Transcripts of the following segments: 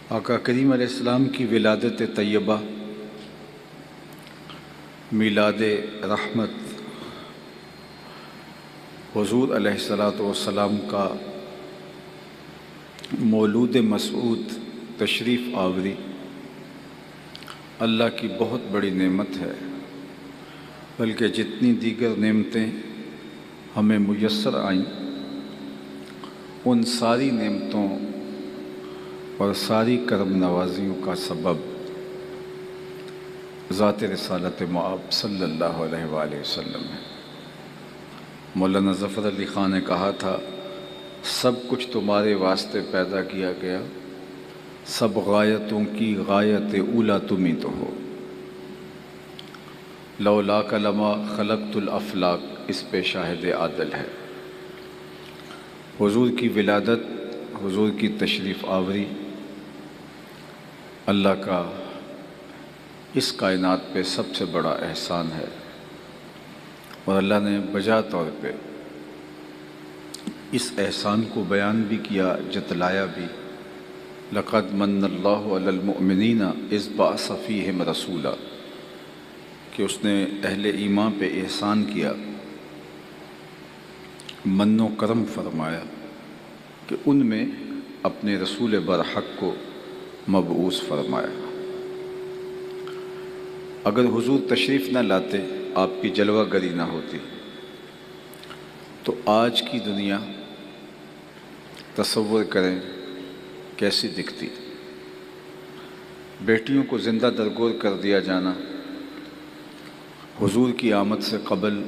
آقا کریم علیہ السلام کی ولادت طیبہ، میلاد رحمت، حضور علیہ الصلاۃ والسلام کا مولود مسعود تشریف آوری اللہ کی بہت بڑی نعمت ہے، بلکہ جتنی دیگر نعمتیں ہمیں میسر آئیں ان ساری نعمتوں اور ساری کرم نوازیوں کا سبب ذات رسالت مآب صلی اللہ علیہ وآلہ وسلم ہے۔ مولانا ظفر علی خان نے کہا تھا، سب کچھ تمہارے واسطے پیدا کیا گیا، سب غایتوں کی غایت اولا تم ہی تو ہو، لولاک لما خلقت الافلاک، اس پہ شاہد عادل ہے۔ حضور کی ولادت، حضور کی تشریف آوری اللہ کا اس کائنات پہ سب سے بڑا احسان ہے، اور اللہ نے بجا طور پہ اس احسان کو بیان بھی کیا، جتلایا بھی۔ لقد من اللہ علی المؤمنین اذ بعث فیہم رسولا، کہ اس نے اہل ایمان پہ احسان کیا، من و کرم فرمایا کہ ان میں اپنے رسول برحق کو مبعوث فرمایا۔ اگر حضور تشریف نہ لاتے، آپ کی جلوہ گری نہ ہوتی، تو آج کی دنیا تصور کریں کیسی دکھتی۔ بیٹیوں کو زندہ درگور کر دیا جانا حضور کی آمد سے قبل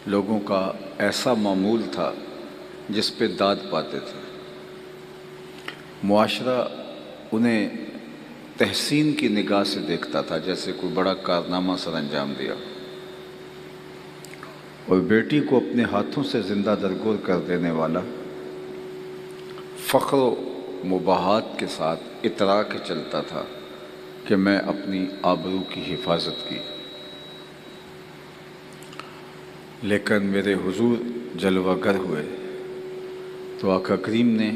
لوگوں کا ایسا معمول تھا جس پہ داد پاتے تھے۔ معاشرہ انہیں تحسین کی نگاہ سے دیکھتا تھا، جیسے کوئی بڑا کارنامہ سر انجام دیا، اور بیٹی کو اپنے ہاتھوں سے زندہ درگور کر دینے والا فخر و مباحات کے ساتھ اترا کے چلتا تھا کہ میں اپنی آبرو کی حفاظت کی۔ لیکن میرے حضور جلوہ گر ہوئے تو آقا کریم نے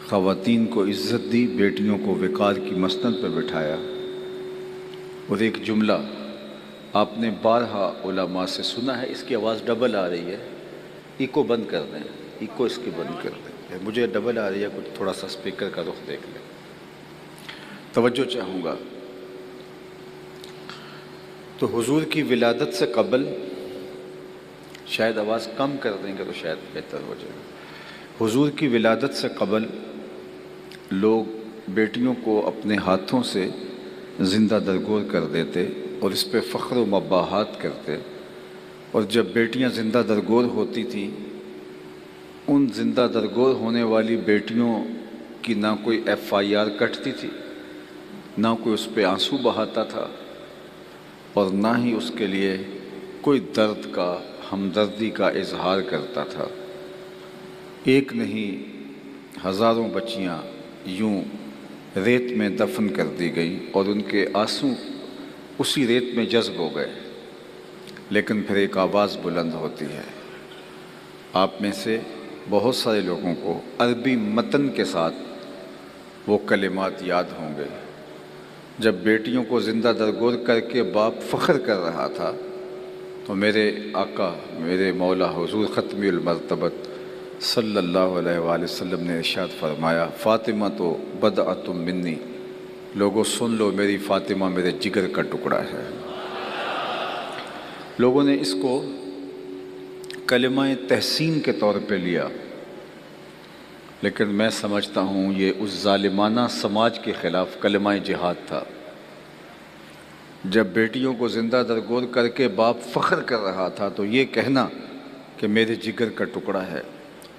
خواتین کو عزت دی، بیٹیوں کو وقار کی مسند پہ بٹھایا، اور ایک جملہ آپ نے بارہا علماء سے سنا ہے، اس کی آواز ڈبل آ رہی ہے، ایکو بند کر دیں، ایکو اس کی بند کر دیں، مجھے ڈبل آ رہی ہے، کچھ تھوڑا سا اسپیکر کا رخ دیکھ لیں۔ توجہ چاہوں گا۔ تو حضور کی ولادت سے قبل، شاید آواز کم کر دیں گے تو شاید بہتر ہو جائے گا۔ حضور کی ولادت سے قبل لوگ بیٹیوں کو اپنے ہاتھوں سے زندہ درگور کر دیتے اور اس پہ فخر و مباحات کرتے، اور جب بیٹیاں زندہ درگور ہوتی تھیں، ان زندہ درگور ہونے والی بیٹیوں کی نہ کوئی FIR کٹتی تھی، نہ کوئی اس پہ آنسو بہاتا تھا، اور نہ ہی اس کے لیے کوئی درد کا، ہمدردی کا اظہار کرتا تھا۔ ایک نہیں ہزاروں بچیاں یوں ریت میں دفن کر دی گئیں، اور ان کے آنسو اسی ریت میں جذب ہو گئے۔ لیکن پھر ایک آواز بلند ہوتی ہے۔ آپ میں سے بہت سارے لوگوں کو عربی متن کے ساتھ وہ کلمات یاد ہوں گے۔ جب بیٹیوں کو زندہ درگور کر کے باپ فخر کر رہا تھا، تو میرے آقا، میرے مولا حضور ختمی المرتبت صلی اللہ علیہ وآلہ وسلم نے ارشاد فرمایا، فاطمہ تو بدعۃ منی، لوگوں سن لو، میری فاطمہ میرے جگر کا ٹکڑا ہے۔ لوگوں نے اس کو کلمہ تحسین کے طور پہ لیا، لیکن میں سمجھتا ہوں یہ اس ظالمانہ سماج کے خلاف کلمہ جہاد تھا۔ جب بیٹیوں کو زندہ درگور کر کے باپ فخر کر رہا تھا، تو یہ کہنا کہ میرے جگر کا ٹکڑا ہے،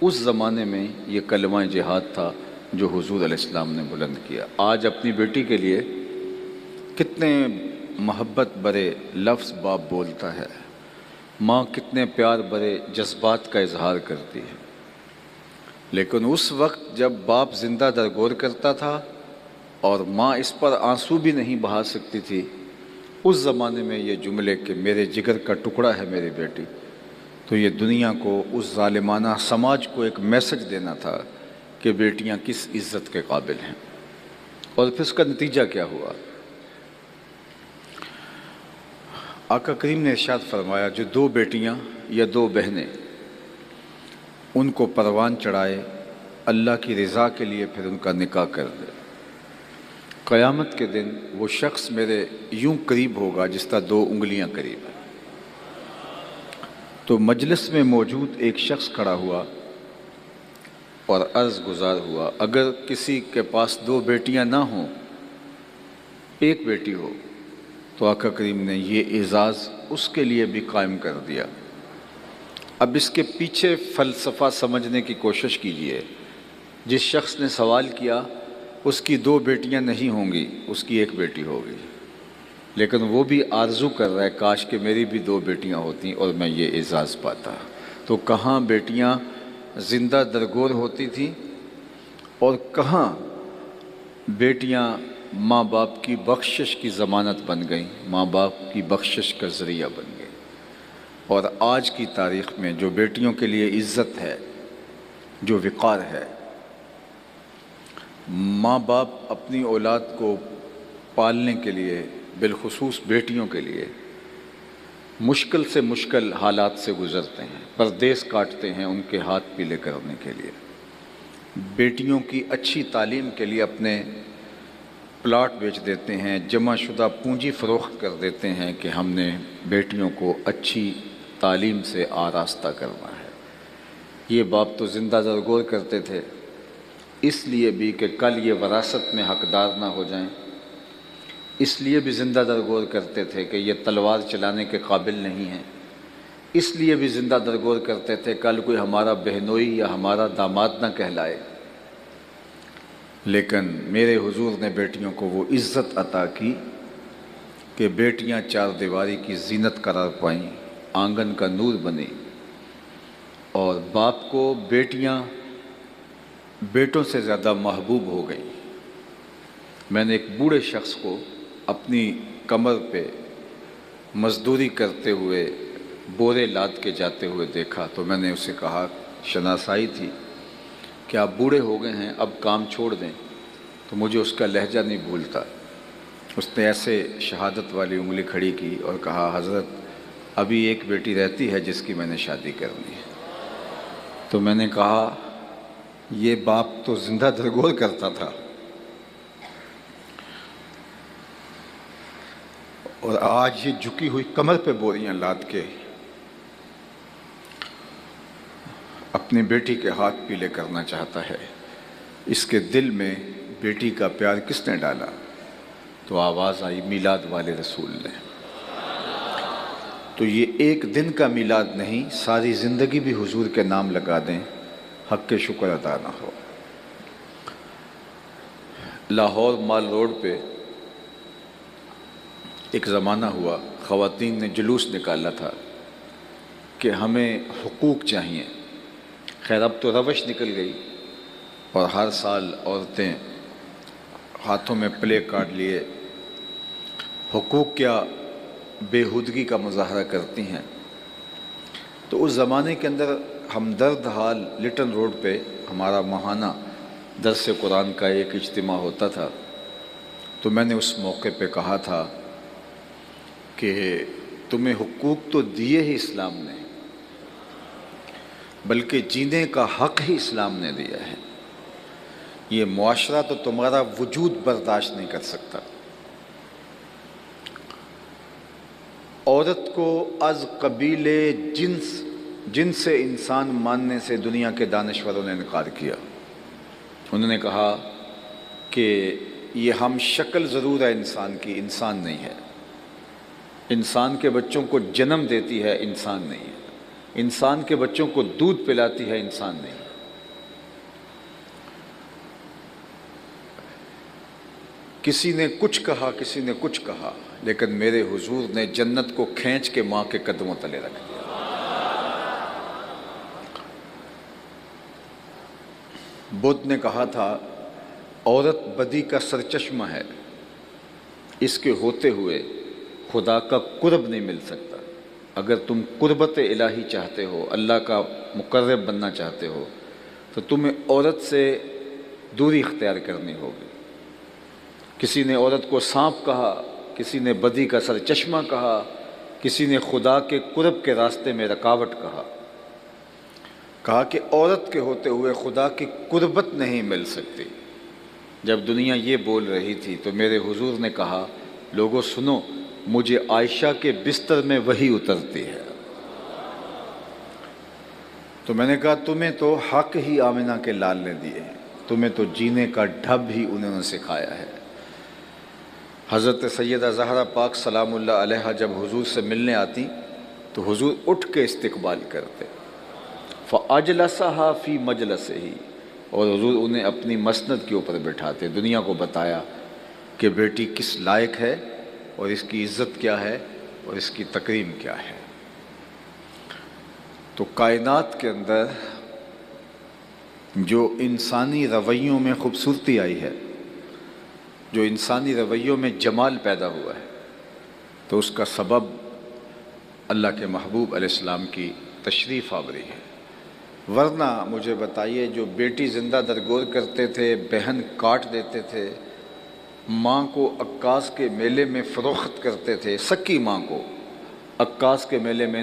اس زمانے میں یہ کلمہ جہاد تھا جو حضور علیہ السلام نے بلند کیا۔ آج اپنی بیٹی کے لیے کتنے محبت برے لفظ باپ بولتا ہے، ماں کتنے پیار برے جذبات کا اظہار کرتی ہے، لیکن اس وقت جب باپ زندہ درگور کرتا تھا اور ماں اس پر آنسو بھی نہیں بہا سکتی تھی، اس زمانے میں یہ جملے کہ میرے جگر کا ٹکڑا ہے میری بیٹی، تو یہ دنیا کو، اس ظالمانہ سماج کو ایک میسج دینا تھا کہ بیٹیاں کس عزت کے قابل ہیں، اور پھر اس کا نتیجہ کیا ہوا۔ آقا کریم نے ارشاد فرمایا جو دو بیٹیاں یا دو بہنیں ان کو پروان چڑھائے اللہ کی رضا کے لیے، پھر ان کا نکاح کر دے، قیامت کے دن وہ شخص میرے یوں قریب ہوگا جس طرح دو انگلیاں قریب ہیں۔ تو مجلس میں موجود ایک شخص کھڑا ہوا اور عرض گزار ہوا، اگر کسی کے پاس دو بیٹیاں نہ ہوں، ایک بیٹی ہو، تو آقا کریم نے یہ اعزاز اس کے لیے بھی قائم کر دیا۔ اب اس کے پیچھے فلسفہ سمجھنے کی کوشش کیجئے۔ جس شخص نے سوال کیا اس کی دو بیٹیاں نہیں ہوں گی، اس کی ایک بیٹی ہوگی، لیکن وہ بھی آرزو کر رہا ہے کاش کہ میری بھی دو بیٹیاں ہوتیں اور میں یہ اعزاز پاتا۔ تو کہاں بیٹیاں زندہ درگور ہوتی تھیں اور کہاں بیٹیاں ماں باپ کی بخشش کی ضمانت بن گئیں، ماں باپ کی بخشش کا ذریعہ بن گئیں۔ اور آج کی تاریخ میں جو بیٹیوں کے لیے عزت ہے، جو وقار ہے، ماں باپ اپنی اولاد کو پالنے کے لیے، بالخصوص بیٹیوں کے لیے مشکل سے مشکل حالات سے گزرتے ہیں، پردیس کاٹتے ہیں ان کے ہاتھ پیلے کرنے کے لیے، بیٹیوں کی اچھی تعلیم کے لیے اپنے پلاٹ بیچ دیتے ہیں، جمع شدہ پونجی فروخت کر دیتے ہیں کہ ہم نے بیٹیوں کو اچھی تعلیم سے آراستہ کرنا ہے۔ یہ باپ تو زندہ درگور کرتے تھے اس لیے بھی کہ کل یہ وراثت میں حقدار نہ ہو جائیں، اس لیے بھی زندہ درگور کرتے تھے کہ یہ تلوار چلانے کے قابل نہیں ہیں، اس لیے بھی زندہ درگور کرتے تھے کل کوئی ہمارا بہنوئی یا ہمارا داماد نہ کہلائے۔ لیکن میرے حضور نے بیٹیوں کو وہ عزت عطا کی کہ بیٹیاں چار دیواری کی زینت قرار پائیں، آنگن کا نور بنی، اور باپ کو بیٹیاں بیٹوں سے زیادہ محبوب ہو گئیں۔ میں نے ایک بوڑھے شخص کو اپنی کمر پہ مزدوری کرتے ہوئے بورے لاد کے جاتے ہوئے دیکھا، تو میں نے اسے کہا، شناسائی تھی کہ آپ بوڑھے ہو گئے ہیں، اب کام چھوڑ دیں، تو مجھے اس کا لہجہ نہیں بھولتا۔ اس نے ایسے شہادت والی انگلی کھڑی کی اور کہا، حضرت ابھی ایک بیٹی رہتی ہے جس کی میں نے شادی کرنی ہے۔ تو میں نے کہا یہ باپ تو زندہ درگور کرتا تھا، اور آج یہ جھکی ہوئی کمر پہ بوریاں لاد کے اپنی بیٹی کے ہاتھ پیلے کرنا چاہتا ہے۔ اس کے دل میں بیٹی کا پیار کس نے ڈالا؟ تو آواز آئی میلاد والے رسول نے۔ تو یہ ایک دن کا میلاد نہیں، ساری زندگی بھی حضور کے نام لگا دیں، حق کے شکر ادا نہ ہو۔ لاہور مال روڈ پہ ایک زمانہ ہوا، خواتین نے جلوس نکالا تھا کہ ہمیں حقوق چاہیے۔ خیر اب تو روش نکل گئی اور ہر سال عورتیں ہاتھوں میں پلے کارڈ لیے حقوق کیا بےہودگی کا مظاہرہ کرتی ہیں۔ تو اس زمانے کے اندر ہمدرد حال لٹن روڈ پہ ہمارا ماہانہ درس قرآن کا ایک اجتماع ہوتا تھا، تو میں نے اس موقع پہ کہا تھا کہ تمہیں حقوق تو دیے ہی اسلام نے، بلکہ جینے کا حق ہی اسلام نے دیا ہے۔ یہ معاشرہ تو تمہارا وجود برداشت نہیں کر سکتا۔ عورت کو از قبیل جنس انسان ماننے سے دنیا کے دانشوروں نے انکار کیا۔ انہوں نے کہا کہ یہ ہم شکل ضرور ہے انسان کی، انسان نہیں ہے۔ انسان کے بچوں کو جنم دیتی ہے، انسان نہیں ہے۔ انسان کے بچوں کو دودھ پلاتی ہے، انسان نہیں۔ کسی نے کچھ کہا، کسی نے کچھ کہا، لیکن میرے حضور نے جنت کو کھینچ کے ماں کے قدموں تلے رکھ دیا۔ بدھ نے کہا تھا عورت بدی کا سرچشمہ ہے، اس کے ہوتے ہوئے خدا کا قرب نہیں مل سکتا۔ اگر تم قربت الہی چاہتے ہو، اللہ کا مقرب بننا چاہتے ہو، تو تمہیں عورت سے دوری اختیار کرنی ہوگی۔ کسی نے عورت کو سانپ کہا، کسی نے بدی کا سر چشمہ کہا، کسی نے خدا کے قرب کے راستے میں رکاوٹ کہا کہ عورت کے ہوتے ہوئے خدا کی قربت نہیں مل سکتی۔ جب دنیا یہ بول رہی تھی تو میرے حضور نے کہا، لوگوں سنو، مجھے عائشہ کے بستر میں وحی اترتی ہے۔ تو میں نے کہا تمہیں تو حق ہی آمنہ کے لال نے دیے ہیں، تمہیں تو جینے کا ڈھب ہی انہوں نے سکھایا ہے۔ حضرت سیدہ زہرا پاک سلام اللہ علیہا جب حضور سے ملنے آتی تو حضور اٹھ کے استقبال کرتے، فَأَجْلَسَهَا فِي مَجْلَسِهِ، اور حضور انہیں اپنی مسند کے اوپر بٹھاتے، دنیا کو بتایا کہ بیٹی کس لائق ہے اور اس کی عزت کیا ہے اور اس کی تکریم کیا ہے۔ تو کائنات کے اندر جو انسانی رویوں میں خوبصورتی آئی ہے، جو انسانی رویوں میں جمال پیدا ہوا ہے، تو اس کا سبب اللہ کے محبوب علیہ السلام کی تشریف آوری ہے۔ ورنہ مجھے بتائیے، جو بیٹی زندہ درگور کرتے تھے، بہن کاٹ دیتے تھے، ماں کو عکاس کے میلے میں فروخت کرتے تھے، سکی ماں کو عکاس کے میلے میں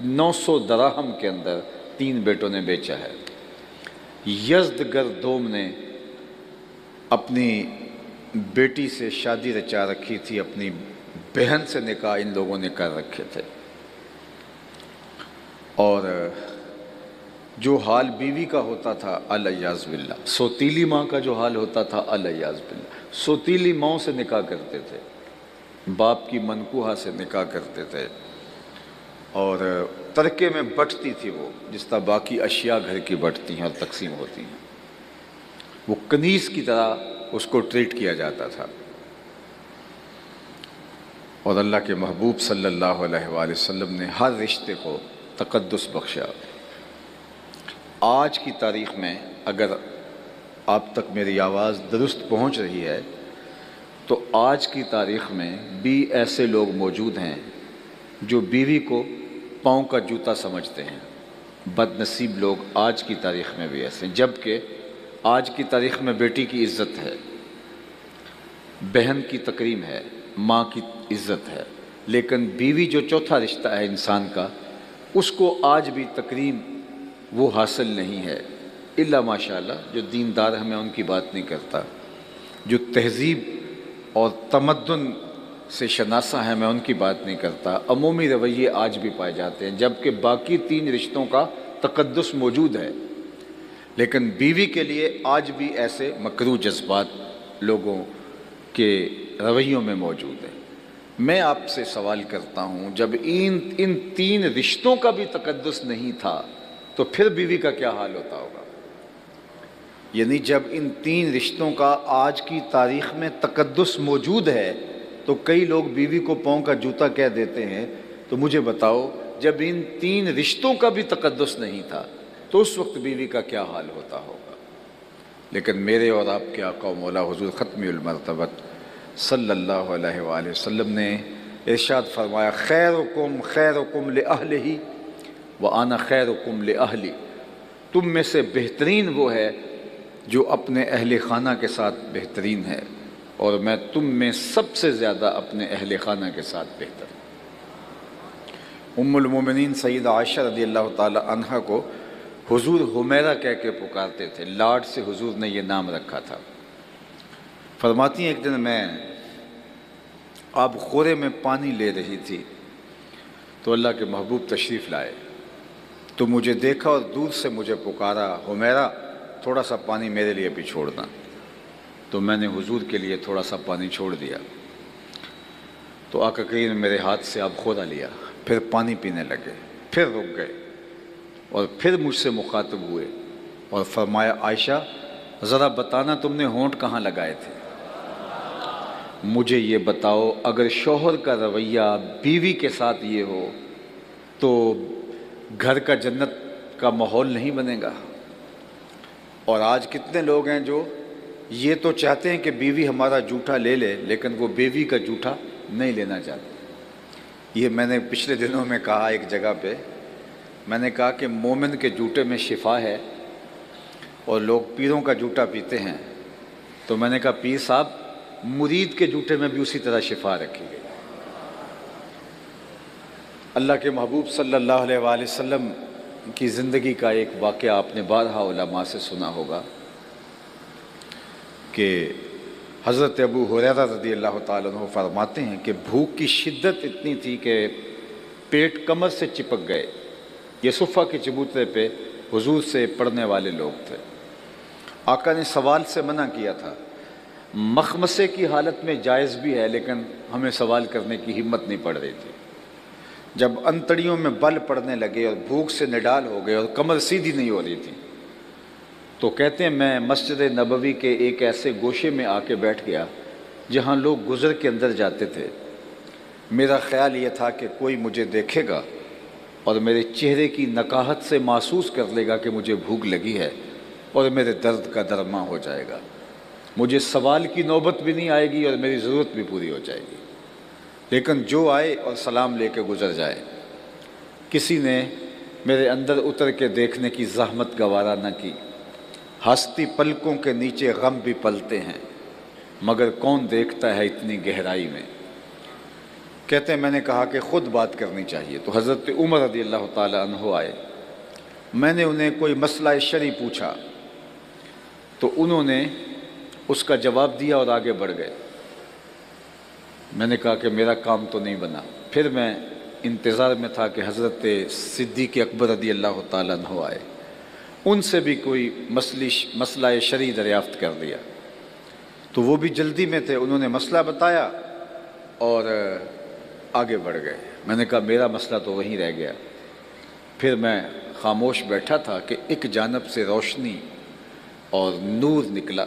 900 دراہم کے اندر 3 بیٹوں نے بیچا ہے۔ یزدگر دوم نے اپنی بیٹی سے شادی رچا رکھی تھی، اپنی بہن سے نکاح ان لوگوں نے کر رکھے تھے، اور جو حال بیوی کا ہوتا تھا الیاذ باللہ، سوتیلی ماں کا جو حال ہوتا تھا الیاذ باللہ، سوتیلی ماں سے نکاح کرتے تھے، باپ کی منکوحہ سے نکاح کرتے تھے، اور ترکے میں بٹتی تھی وہ، جس طرح باقی اشیاء گھر کی بٹتی ہیں اور تقسیم ہوتی ہیں، وہ کنیز کی طرح اس کو ٹریٹ کیا جاتا تھا۔ اور اللہ کے محبوب صلی اللہ علیہ وآلہ وسلم نے ہر رشتے کو تقدس بخشا۔ آج کی تاریخ میں اگر آپ تک میری آواز درست پہنچ رہی ہے تو آج کی تاریخ میں بھی ایسے لوگ موجود ہیں جو بیوی کو پاؤں کا جوتا سمجھتے ہیں۔ بد نصیب لوگ آج کی تاریخ میں بھی ایسے ہیں، جبکہ آج کی تاریخ میں بیٹی کی عزت ہے، بہن کی تکریم ہے، ماں کی عزت ہے، لیکن بیوی جو چوتھا رشتہ ہے انسان کا، اس کو آج بھی تکریم وہ حاصل نہیں ہے، الا ماشاءاللہ جو دیندار ہیں، میں ان کی بات نہیں کرتا، جو تہذیب اور تمدن سے شناسہ ہیں میں ان کی بات نہیں کرتا، عمومی رویے آج بھی پائے جاتے ہیں، جبکہ باقی 3 رشتوں کا تقدس موجود ہے، لیکن بیوی کے لیے آج بھی ایسے مکروہ جذبات لوگوں کے رویوں میں موجود ہیں۔ میں آپ سے سوال کرتا ہوں، جب ان 3 رشتوں کا بھی تقدس نہیں تھا تو پھر بیوی کا کیا حال ہوتا ہوگا؟ یعنی جب ان 3 رشتوں کا آج کی تاریخ میں تقدس موجود ہے تو کئی لوگ بیوی کو پاؤں کا جوتا کہہ دیتے ہیں، تو مجھے بتاؤ جب ان 3 رشتوں کا بھی تقدس نہیں تھا تو اس وقت بیوی کا کیا حال ہوتا ہوگا؟ لیکن میرے اور آپ کے آقا و مولا حضور ختم المرتبت صلی اللہ علیہ وآلہ وسلم نے ارشاد فرمایا، خیرکم خیرکم لأہلہ وَأَنَا خَيْرُكُمْ لِأَهْلِ، تم میں سے بہترین وہ ہے جو اپنے اہل خانہ کے ساتھ بہترین ہے، اور میں تم میں سب سے زیادہ اپنے اہل خانہ کے ساتھ بہتر ہوں۔ ام المومنین سیدہ عائشہ رضی اللہ تعالی عنہ کو حضور حمیرہ کہہ کے پکارتے تھے، لاڈ سے حضور نے یہ نام رکھا تھا۔ فرماتی ہیں ایک دن میں آب خورے میں پانی لے رہی تھی تو اللہ کے محبوب تشریف لائے، تو مجھے دیکھا اور دور سے مجھے پکارا، حمیرہ تھوڑا سا پانی میرے لیے بھی چھوڑنا، تو میں نے حضور کے لیے تھوڑا سا پانی چھوڑ دیا، تو آقا کریم نے میرے ہاتھ سے آب خورا لیا، پھر پانی پینے لگے، پھر رک گئے اور پھر مجھ سے مخاطب ہوئے اور فرمایا، عائشہ ذرا بتانا تم نے ہونٹ کہاں لگائے تھے؟ مجھے یہ بتاؤ، اگر شوہر کا رویہ بیوی کے ساتھ یہ ہو تو گھر کا جنت کا ماحول نہیں بنے گا۔ اور آج کتنے لوگ ہیں جو یہ تو چاہتے ہیں کہ بیوی ہمارا جھوٹا لے لے، لیکن وہ بیوی کا جھوٹا نہیں لینا چاہتے۔ یہ میں نے پچھلے دنوں میں کہا ایک جگہ پہ، میں نے کہا کہ مومن کے جھوٹے میں شفا ہے، اور لوگ پیروں کا جوٹا پیتے ہیں، تو میں نے کہا پیر صاحب مرید کے جوٹے میں بھی اسی طرح شفا رکھی گئی۔ اللہ کے محبوب صلی اللہ علیہ وآلہ وسلم کی زندگی کا ایک واقعہ آپ نے بارہا علماء سے سنا ہوگا کہ حضرت ابو ہریرہ رضی اللہ تعالیٰ عنہ فرماتے ہیں کہ بھوک کی شدت اتنی تھی کہ پیٹ کمر سے چپک گئے۔ یہ صفہ کے چبوترے پہ حضور سے پڑھنے والے لوگ تھے۔ آقا نے سوال سے منع کیا تھا، مخمسے کی حالت میں جائز بھی ہے لیکن ہمیں سوال کرنے کی ہمت نہیں پڑ رہی تھی۔ جب انتڑیوں میں بل پڑنے لگے اور بھوک سے نڈال ہو گئے اور کمر سیدھی نہیں ہو رہی تھی، تو کہتے ہیں میں مسجد نبوی کے ایک ایسے گوشے میں آ کے بیٹھ گیا جہاں لوگ گزر کے اندر جاتے تھے۔ میرا خیال یہ تھا کہ کوئی مجھے دیکھے گا اور میرے چہرے کی نکاہت سے محسوس کر لے گا کہ مجھے بھوک لگی ہے اور میرے درد کا درماں ہو جائے گا، مجھے سوال کی نوبت بھی نہیں آئے گی اور میری ضرورت بھی پوری ہو جائے گی۔ لیکن جو آئے اور سلام لے کے گزر جائے، کسی نے میرے اندر اتر کے دیکھنے کی زحمت گوارا نہ کی۔ ہستی پلکوں کے نیچے غم بھی پلتے ہیں، مگر کون دیکھتا ہے اتنی گہرائی میں۔ کہتے ہیں میں نے کہا کہ خود بات کرنی چاہیے، تو حضرت عمر رضی اللہ تعالیٰ عنہ آئے۔ میں نے انہیں کوئی مسئلہ شرعی پوچھا تو انہوں نے اس کا جواب دیا اور آگے بڑھ گئے۔ میں نے کہا کہ میرا کام تو نہیں بنا۔ پھر میں انتظار میں تھا کہ حضرت صدیق اکبر رضی اللہ تعالیٰ عنہ آئے، ان سے بھی کوئی مسئلہ شرعی دریافت کر لیا۔ تو وہ بھی جلدی میں تھے، انہوں نے مسئلہ بتایا اور آگے بڑھ گئے۔ میں نے کہا میرا مسئلہ تو وہیں رہ گیا۔ پھر میں خاموش بیٹھا تھا کہ ایک جانب سے روشنی اور نور نکلا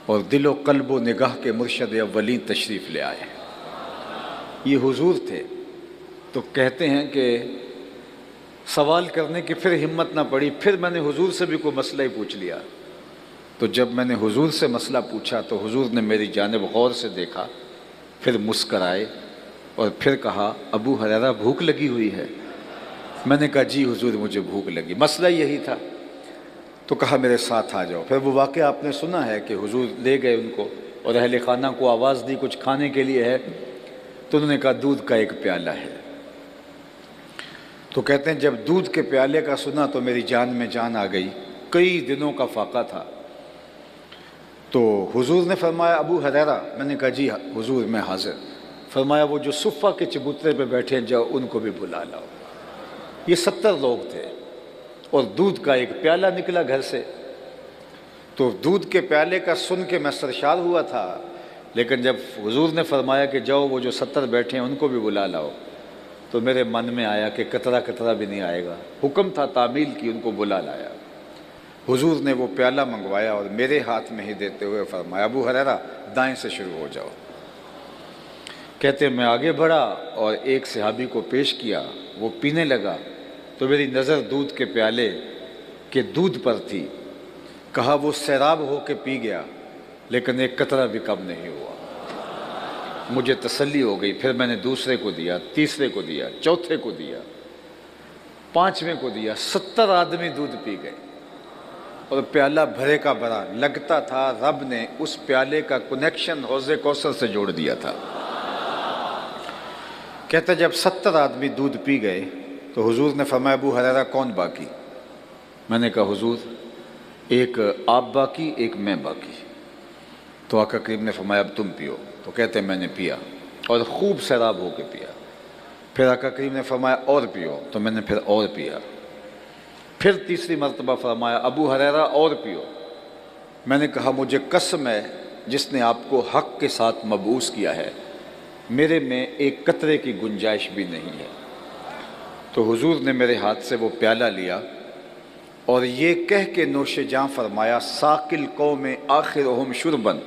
اور دل و قلب و نگاہ کے مرشد اولین تشریف لے آئے۔ یہ حضور تھے۔ تو کہتے ہیں کہ سوال کرنے کی پھر ہمت نہ پڑی، پھر میں نے حضور سے بھی کوئی مسئلہ ہی پوچھ لیا۔ تو جب میں نے حضور سے مسئلہ پوچھا تو حضور نے میری جانب غور سے دیکھا، پھر مسکرائے اور پھر کہا ابو ہریرہ بھوک لگی ہوئی ہے؟ میں نے کہا جی حضور مجھے بھوک لگی، مسئلہ یہی تھا۔ تو کہا میرے ساتھ آ جاؤ۔ پھر وہ واقعہ آپ نے سنا ہے کہ حضور لے گئے ان کو اور اہل خانہ کو آواز دی کچھ کھانے کے لیے ہے، تو انہوں نے کہا دودھ کا ایک پیالہ ہے۔ تو کہتے ہیں جب دودھ کے پیالے کا سنا تو میری جان میں جان آ گئی، کئی دنوں کا فاقہ تھا۔ تو حضور نے فرمایا ابو ہریرہ؟ میں نے کہا جی حضور میں حاضر۔ فرمایا وہ جو صفہ کے چبوترے پہ بیٹھے ہیں جاؤ ان کو بھی بلا لاؤ۔ یہ 70 لوگ تھے اور دودھ کا ایک پیالہ نکلا گھر سے۔ تو دودھ کے پیالے کا سن کے میں سرشار ہوا تھا، لیکن جب حضور نے فرمایا کہ جاؤ وہ جو 70 بیٹھے ہیں ان کو بھی بلا لاؤ، تو میرے من میں آیا کہ قطرہ قطرہ بھی نہیں آئے گا۔ حکم تھا تعمیل کی، ان کو بلا لایا۔ حضور نے وہ پیالہ منگوایا اور میرے ہاتھ میں ہی دیتے ہوئے فرمایا ابو ہریرہ دائیں سے شروع ہو جاؤ۔ کہتے میں آگے بڑھا اور ایک صحابی کو پیش کیا، وہ پینے لگا تو میری نظر دودھ کے پیالے کے دودھ پر تھی۔ کہا وہ سیراب ہو کے پی گیا لیکن ایک قطرہ بھی کم نہیں ہوا۔ مجھے تسلی ہو گئی۔ پھر میں نے دوسرے کو دیا، تیسرے کو دیا، چوتھے کو دیا، پانچویں کو دیا، 70 آدمی دودھ پی گئے اور پیالہ بھرے کا بھرا۔ لگتا تھا رب نے اس پیالے کا کنیکشن حوض کوثر سے جوڑ دیا تھا۔ کہتا جب 70 آدمی دودھ پی گئے تو حضور نے فرمایا ابو ہریرہ کون باقی؟ میں نے کہا حضور ایک آپ باقی، ایک میں باقی۔ تو آقا کریم نے فرمایا اب تم پیو۔ تو کہتے میں نے پیا اور خوب سیراب ہو کے پیا۔ پھر آقا کریم نے فرمایا اور پیو، تو میں نے پھر اور پیا۔ پھر تیسری مرتبہ فرمایا ابو ہریرہ اور پیو۔ میں نے کہا مجھے قسم ہے جس نے آپ کو حق کے ساتھ مبعوث کیا ہے، میرے میں ایک قطرے کی گنجائش بھی نہیں ہے۔ تو حضور نے میرے ہاتھ سے وہ پیالہ لیا اور یہ کہہ کے نوش جاں فرمایا ساقل قوم آخرہم شربن،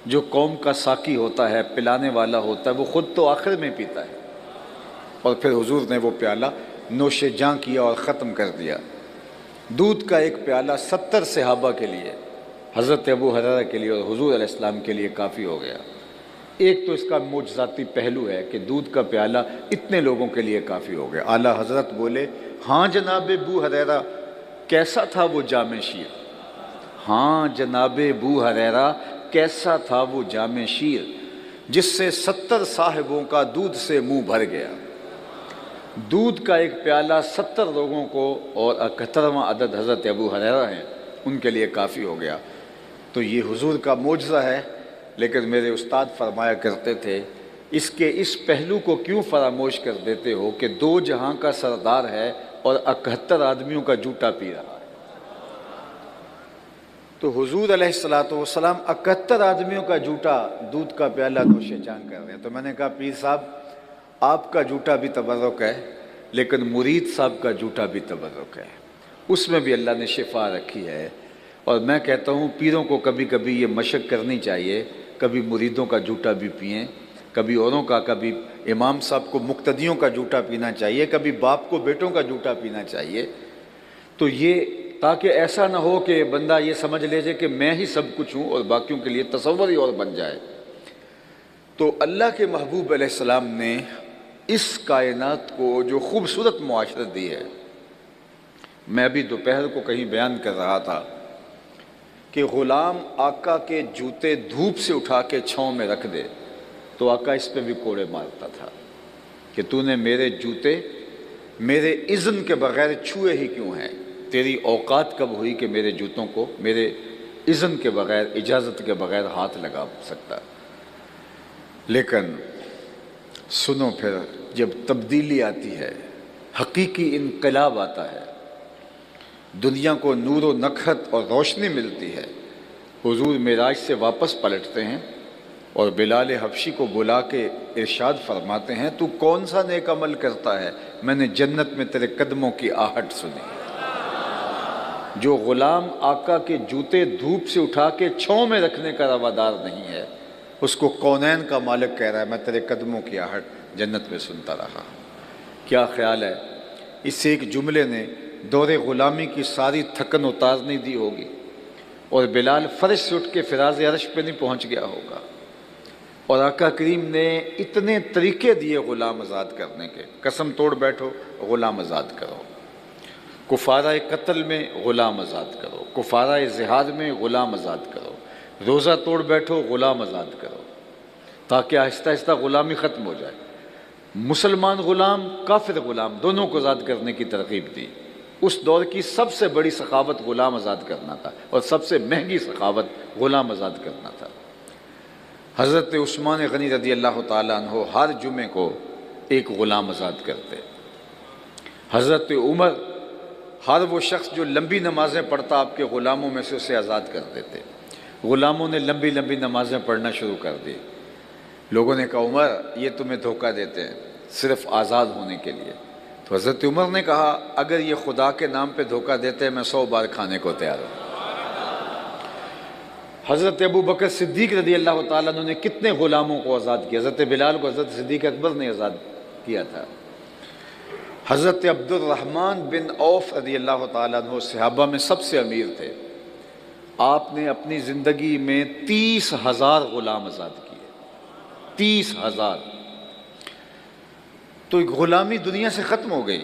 جو قوم کا ساقی ہوتا ہے، پلانے والا ہوتا ہے، وہ خود تو آخر میں پیتا ہے۔ اور پھر حضور نے وہ پیالہ نوش جاں کیا اور ختم کر دیا۔ دودھ کا ایک پیالہ 70 صحابہ کے لیے، حضرت ابو ہریرہ کے لیے اور حضور علیہ السلام کے لیے کافی ہو گیا۔ ایک تو اس کا معجزاتی پہلو ہے کہ دودھ کا پیالہ اتنے لوگوں کے لیے کافی ہو گیا۔ اعلیٰ حضرت بولے ہاں جناب ابو ہریرہ کیسا تھا وہ جام شیعہ؟ ہاں جناب بو ہریرہ کیسا تھا وہ جام شیر جس سے 70 صاحبوں کا دودھ سے منہ بھر گیا۔ دودھ کا ایک پیالہ 70 لوگوں کو اور 71واں عدد حضرت ابو ہریرہ ہیں ان کے لیے کافی ہو گیا۔ تو یہ حضور کا معجزہ ہے، لیکن میرے استاد فرمایا کرتے تھے اس کے اس پہلو کو کیوں فراموش کر دیتے ہو کہ 2 جہاں کا سردار ہے اور 71 آدمیوں کا جوتا پی رہا ہے۔ تو حضور علیہ السلام 71 آدمیوں کا جوتا دودھ کا پیالہ نوش جان کر رہے ہیں۔ تو میں نے کہا پیر صاحب آپ کا جوتا بھی تبرک ہے، لیکن مرید صاحب کا جوتا بھی تبرک ہے، اس میں بھی اللہ نے شفا رکھی ہے۔ اور میں کہتا ہوں پیروں کو کبھی کبھی یہ مشق کرنی چاہیے، کبھی مریدوں کا جوتا بھی پئیں، کبھی اوروں کا، کبھی امام صاحب کو مقتدیوں کا جوتا پینا چاہیے، کبھی باپ کو بیٹوں کا جوتا پینا چاہیے۔ تو یہ تاکہ ایسا نہ ہو کہ بندہ یہ سمجھ لے جائے کہ میں ہی سب کچھ ہوں اور باقیوں کے لیے تصور ہی اور بن جائے۔ تو اللہ کے محبوب علیہ السلام نے اس کائنات کو جو خوبصورت معاشرت دی ہے، میں ابھی دوپہر کو کہیں بیان کر رہا تھا کہ غلام آقا کے جوتے دھوپ سے اٹھا کے چھاؤں میں رکھ دے تو آقا اس پہ بھی کوڑے مارتا تھا کہ تو نے میرے جوتے میرے اذن کے بغیر چھوئے ہی کیوں ہیں؟ تیری اوقات کب ہوئی کہ میرے جوتوں کو میرے اذن کے بغیر، اجازت کے بغیر ہاتھ لگا سکتا؟ لیکن سنو پھر جب تبدیلی آتی ہے، حقیقی انقلاب آتا ہے، دنیا کو نور و نکھت اور روشنی ملتی ہے، حضور معراج سے واپس پلٹتے ہیں اور بلال حبشی کو بلا کے ارشاد فرماتے ہیں تو کون سا نیک عمل کرتا ہے؟ میں نے جنت میں تیرے قدموں کی آہٹ سنی۔ جو غلام آقا کے جوتے دھوپ سے اٹھا کے چھاؤں میں رکھنے کا روادار نہیں ہے، اس کو کونین کا مالک کہہ رہا ہے میں تیرے قدموں کی آہٹ جنت میں سنتا رہا۔ کیا خیال ہے اس ایک جملے نے دور غلامی کی ساری تھکن اتار نہیں دی ہوگی، اور بلال فرش سے اٹھ کے فراز عرش پہ نہیں پہنچ گیا ہوگا، اور آقا کریم نے اتنے طریقے دیے غلام آزاد کرنے کے۔ قسم توڑ بیٹھو غلام آزاد کرو، کفارہ قتل میں غلام آزاد کرو، کفارہ زہاد میں غلام آزاد کرو، روزہ توڑ بیٹھو غلام آزاد کرو، تاکہ آہستہ آہستہ غلامی ختم ہو جائے۔ مسلمان غلام، کافر غلام، دونوں کو آزاد کرنے کی ترغیب دی۔ اس دور کی سب سے بڑی سخاوت غلام آزاد کرنا تھا، اور سب سے مہنگی سخاوت غلام آزاد کرنا تھا۔ حضرت عثمان غنی رضی اللہ تعالیٰ عنہ ہر جمعے کو ایک غلام آزاد کرتے۔ حضرت عمر ہر وہ شخص جو لمبی نمازیں پڑھتا آپ کے غلاموں میں سے اسے آزاد کر دیتے۔ غلاموں نے لمبی لمبی نمازیں پڑھنا شروع کر دی۔ لوگوں نے کہا عمر یہ تمہیں دھوکہ دیتے ہیں صرف آزاد ہونے کے لیے۔ تو حضرت عمر نے کہا اگر یہ خدا کے نام پہ دھوکہ دیتے ہیں میں 100 بار کھانے کو تیار ہوں۔ حضرت ابو بکر صدیق رضی اللہ تعالیٰ عنہ نے کتنے غلاموں کو آزاد کیا؟ حضرت بلال کو حضرت صدیق اکبر نے آزاد کیا تھا۔ حضرت عبد الرحمن بن عوف رضی اللہ تعالیٰ عنہ صحابہ میں سب سے امیر تھے، آپ نے اپنی زندگی میں 30,000 غلام آزاد کیے۔ 30,000۔ تو غلامی دنیا سے ختم ہو گئی۔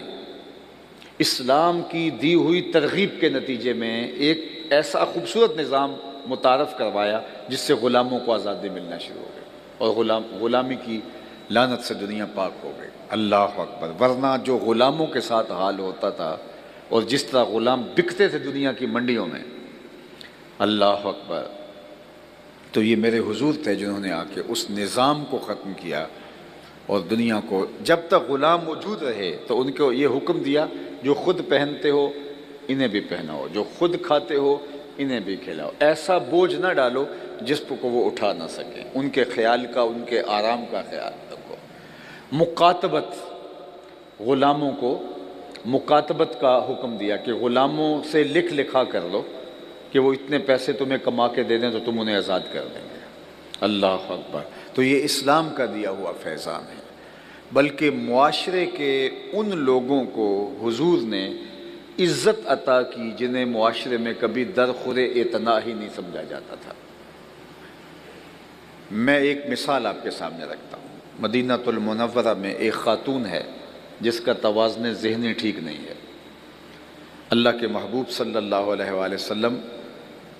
اسلام کی دی ہوئی ترغیب کے نتیجے میں ایک ایسا خوبصورت نظام متعارف کروایا جس سے غلاموں کو آزادی ملنا شروع ہو گئی، اور غلامی کی لعنت سے دنیا پاک ہو گئی۔ اللہ اکبر۔ ورنہ جو غلاموں کے ساتھ حال ہوتا تھا اور جس طرح غلام بکتے تھے دنیا کی منڈیوں میں، اللہ اکبر۔ تو یہ میرے حضور تھے جنہوں نے آ کے اس نظام کو ختم کیا، اور دنیا کو جب تک غلام موجود رہے تو ان کو یہ حکم دیا جو خود پہنتے ہو انہیں بھی پہناؤ، جو خود کھاتے ہو انہیں بھی کھلاؤ، ایسا بوجھ نہ ڈالو جس کو وہ اٹھا نہ سکیں، ان کے خیال کا، ان کے آرام کا خیال رکھو۔ مکاتبت، غلاموں کو مکاتبت کا حکم دیا کہ غلاموں سے لکھ لکھا کر لو کہ وہ اتنے پیسے تمہیں کما کے دے دیں تو تم انہیں آزاد کر دیں گے۔ اللہ اکبر۔ تو یہ اسلام کا دیا ہوا فیضان ہے، بلکہ معاشرے کے ان لوگوں کو حضور نے عزت عطا کی جنہیں معاشرے میں کبھی درخور اعتنا ہی نہیں سمجھا جاتا تھا۔ میں ایک مثال آپ کے سامنے رکھتا ہوں۔ مدینہ المنورہ میں ایک خاتون ہے جس کا توازن ذہنی ٹھیک نہیں ہے۔ اللہ کے محبوب صلی اللہ علیہ وآلہ وسلم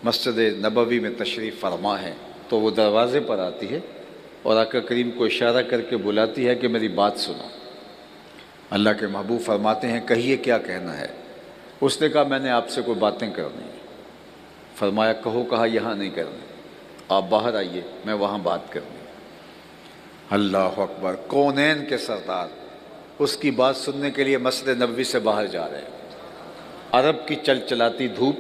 مسجد نبوی میں تشریف فرما ہے تو وہ دروازے پر آتی ہے اور آقا کریم کو اشارہ کر کے بلاتی ہے کہ میری بات سنو۔ اللہ کے محبوب فرماتے ہیں کہیے کیا کہنا ہے؟ اس نے کہا میں نے آپ سے کوئی باتیں کرنی ہیں۔ فرمایا کہو۔ کہا یہاں نہیں کرنی، آپ باہر آئیے، میں وہاں بات کرنی۔ اللہ اکبر، کونین کے سردار اس کی بات سننے کے لیے مسجد نبوی سے باہر جا رہے ہیں۔ عرب کی چل چلاتی دھوپ،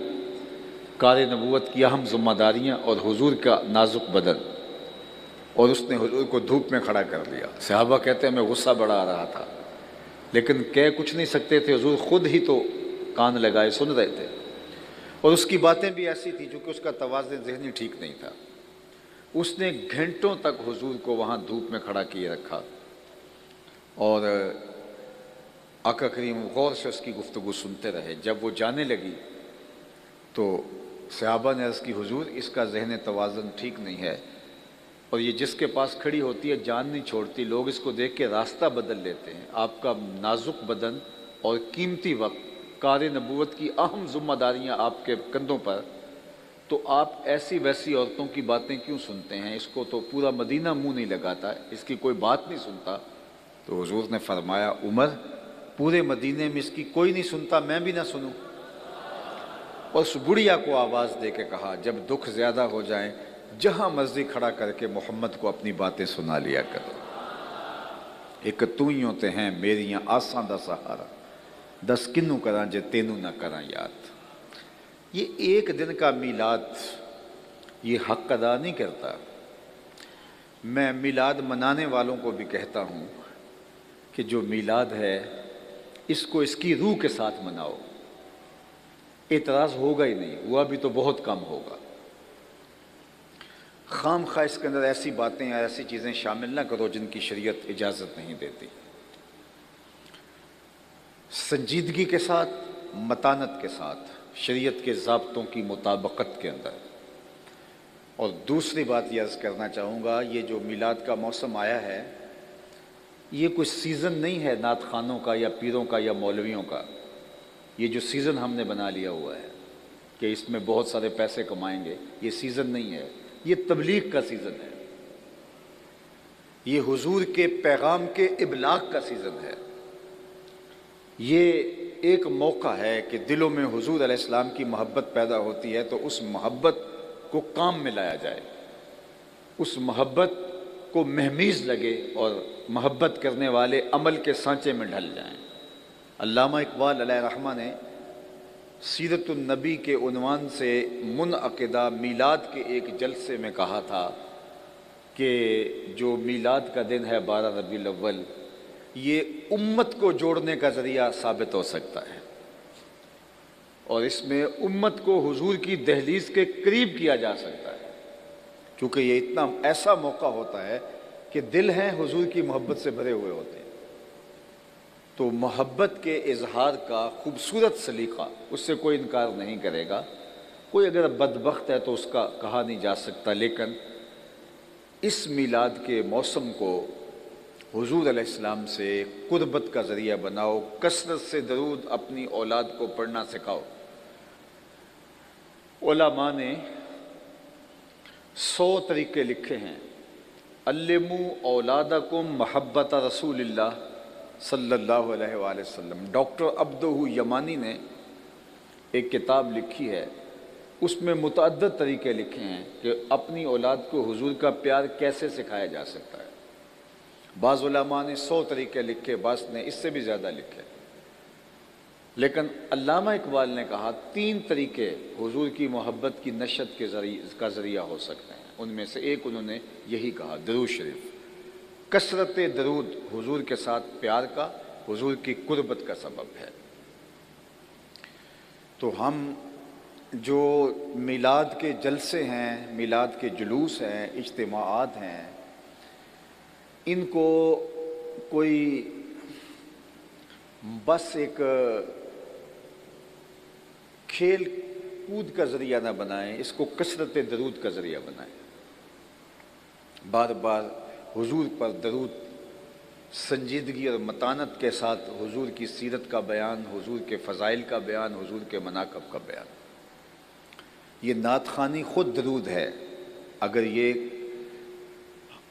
کار نبوت کی اہم ذمہ داریاں اور حضور کا نازک بدن، اور اس نے حضور کو دھوپ میں کھڑا کر لیا۔ صحابہ کہتے ہیں میں غصہ بڑا آ رہا تھا لیکن کہہ کچھ نہیں سکتے تھے، حضور خود ہی تو کان لگائے سن رہے تھے، اور اس کی باتیں بھی ایسی تھی چونکہ اس کا توازن ذہنی ٹھیک نہیں تھا۔ اس نے گھنٹوں تک حضور کو وہاں دھوپ میں کھڑا کیے رکھا، اور آقا کریم غور سے اس کی گفتگو سنتے رہے۔ جب وہ جانے لگی تو صحابہ نے عرض کی حضور اس کا ذہن توازن ٹھیک نہیں ہے، اور یہ جس کے پاس کھڑی ہوتی ہے جان نہیں چھوڑتی، لوگ اس کو دیکھ کے راستہ بدل لیتے ہیں۔ آپ کا نازک بدن اور قیمتی وقت، کار نبوت کی اہم ذمہ داریاں آپ کے کندھوں پر، تو آپ ایسی ویسی عورتوں کی باتیں کیوں سنتے ہیں؟ اس کو تو پورا مدینہ منہ نہیں لگاتا، اس کی کوئی بات نہیں سنتا۔ تو حضور نے فرمایا عمر، پورے مدینے میں اس کی کوئی نہیں سنتا، میں بھی نہ سنوں؟ اور اس بڑھیا کو آواز دے کے کہا جب دکھ زیادہ ہو جائیں جہاں مرضی کھڑا کر کے محمد کو اپنی باتیں سنا لیا کرو۔ ایک تو ہی ہوتے ہیں میریاں آساں دا سہارا، دس کنوں کراں جے تینوں نہ کراں یاد۔ یہ ایک دن کا میلاد یہ حق ادا نہیں کرتا۔ میں میلاد منانے والوں کو بھی کہتا ہوں کہ جو میلاد ہے اس کو اس کی روح کے ساتھ مناؤ۔ اعتراض ہوگا ہی نہیں، ہوا بھی تو بہت کم ہوگا۔ خام خواہ اس کے اندر ایسی باتیں یا ایسی چیزیں شامل نہ کرو جن کی شریعت اجازت نہیں دیتی۔ سنجیدگی کے ساتھ، متانت کے ساتھ، شریعت کے ضابطوں کی مطابقت کے اندر۔ اور دوسری بات یہ عرض کرنا چاہوں گا، یہ جو میلاد کا موسم آیا ہے یہ کوئی سیزن نہیں ہے نعت خوانوں کا یا پیروں کا یا مولویوں کا۔ یہ جو سیزن ہم نے بنا لیا ہوا ہے کہ اس میں بہت سارے پیسے کمائیں گے، یہ سیزن نہیں ہے، یہ تبلیغ کا سیزن ہے، یہ حضور کے پیغام کے ابلاغ کا سیزن ہے۔ یہ ایک موقع ہے کہ دلوں میں حضور علیہ السلام کی محبت پیدا ہوتی ہے تو اس محبت کو کام میں لایا جائے، اس محبت کو مہمیز لگے اور محبت کرنے والے عمل کے سانچے میں ڈھل جائیں۔ علامہ اقبال علیہ رحمہ نے سیرت النبی کے عنوان سے منعقدہ میلاد کے ایک جلسے میں کہا تھا کہ جو میلاد کا دن ہے 12 ربیع الاول، یہ امت کو جوڑنے کا ذریعہ ثابت ہو سکتا ہے، اور اس میں امت کو حضور کی دہلیز کے قریب کیا جا سکتا ہے، کیونکہ یہ اتنا ایسا موقع ہوتا ہے کہ دل ہیں حضور کی محبت سے بھرے ہوئے ہوتے ہیں۔ تو محبت کے اظہار کا خوبصورت سلیقہ، اس سے کوئی انکار نہیں کرے گا۔ کوئی اگر بدبخت ہے تو اس کا کہا نہیں جا سکتا، لیکن اس میلاد کے موسم کو حضور علیہ السلام سے قربت کا ذریعہ بناؤ، کثرت سے درود اپنی اولاد کو پڑھنا سکھاؤ۔ علماء نے 100 طریقے لکھے ہیں۔ علموا اولادکم محبت رسول اللہ صلی اللہ علیہ وآلہ وسلم۔ ڈاکٹر عبدہ یمانی نے ایک کتاب لکھی ہے، اس میں متعدد طریقے لکھے ہیں کہ اپنی اولاد کو حضور کا پیار کیسے سکھایا جا سکتا ہے۔ بعض علماء نے 100 طریقے لکھے، بعض نے اس سے بھی زیادہ لکھے، لیکن علامہ اقبال نے کہا 3 طریقے حضور کی محبت کی نشت کے ذریعہ ہو سکتے ہیں۔ ان میں سے ایک انہوں نے یہی کہا، درود شریف۔ کثرت درود حضور کے ساتھ پیار کا، حضور کی قربت کا سبب ہے۔ تو ہم جو میلاد کے جلسے ہیں، میلاد کے جلوس ہیں، اجتماعات ہیں، ان کو کوئی بس ایک کھیل کود کا ذریعہ نہ بنائیں، اس کو کثرت درود کا ذریعہ بنائیں۔ بار بار حضور پر درود، سنجیدگی اور متانت کے ساتھ حضور کی سیرت کا بیان، حضور کے فضائل کا بیان، حضور کے مناقب کا بیان۔ یہ نعت خوانی خود درود ہے. اگر یہ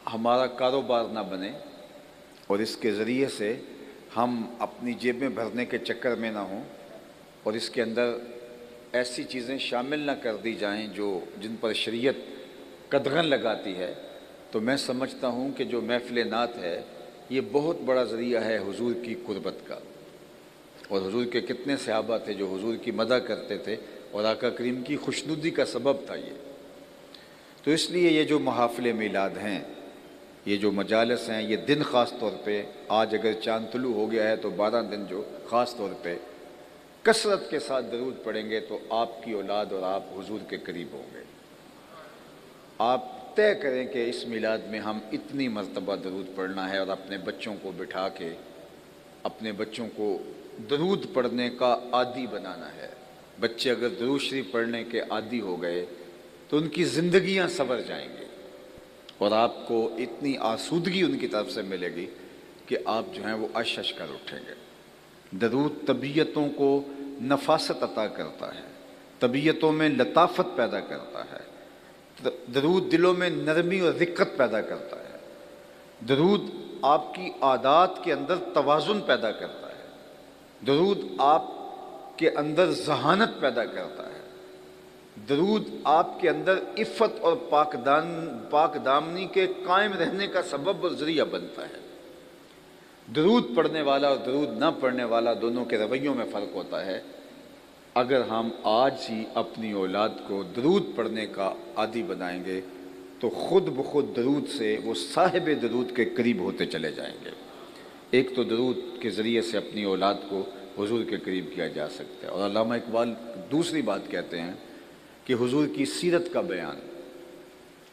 ہمارا کاروبار نہ بنے اور اس کے ذریعے سے ہم اپنی جیبیں بھرنے کے چکر میں نہ ہوں اور اس کے اندر ایسی چیزیں شامل نہ کر دی جائیں جن پر شریعت قدغن لگاتی ہے، تو میں سمجھتا ہوں کہ جو محفل نعت ہے یہ بہت بڑا ذریعہ ہے حضور کی قربت کا. اور حضور کے کتنے صحابہ تھے جو حضور کی مدح کرتے تھے اور آقا کریم کی خوشنودی کا سبب تھا یہ. تو اس لیے یہ جو محافل میلاد ہیں، یہ جو مجالس ہیں، یہ دن خاص طور پہ آج اگر چاند طلوع ہو گیا ہے تو 12 دن جو خاص طور پہ کثرت کے ساتھ درود پڑھیں گے تو آپ کی اولاد اور آپ حضور کے قریب ہوں گے. آپ طے کریں کہ اس میلاد میں ہم اتنی مرتبہ درود پڑھنا ہے اور اپنے بچوں کو بٹھا کے اپنے بچوں کو درود پڑھنے کا عادی بنانا ہے. بچے اگر درود شریف پڑھنے کے عادی ہو گئے تو ان کی زندگیاں سنور جائیں گے اور آپ کو اتنی آسودگی ان کی طرف سے ملے گی کہ آپ جو ہیں وہ اش اش کر اٹھیں گے. درود طبیعتوں کو نفاست عطا کرتا ہے، طبیعتوں میں لطافت پیدا کرتا ہے. درود دلوں میں نرمی اور رقت پیدا کرتا ہے. درود آپ کی عادات کے اندر توازن پیدا کرتا ہے. درود آپ کے اندر ذہانت پیدا کرتا ہے. درود آپ کے اندر عفت اور پاک دامنی کے قائم رہنے کا سبب اور ذریعہ بنتا ہے. درود پڑھنے والا اور درود نہ پڑھنے والا دونوں کے رویوں میں فرق ہوتا ہے. اگر ہم آج ہی اپنی اولاد کو درود پڑھنے کا عادی بنائیں گے تو خود بخود درود سے وہ صاحب درود کے قریب ہوتے چلے جائیں گے. ایک تو درود کے ذریعے سے اپنی اولاد کو حضور کے قریب کیا جا سکتا ہے. اور علامہ اقبال دوسری بات کہتے ہیں کہ حضور کی سیرت کا بیان،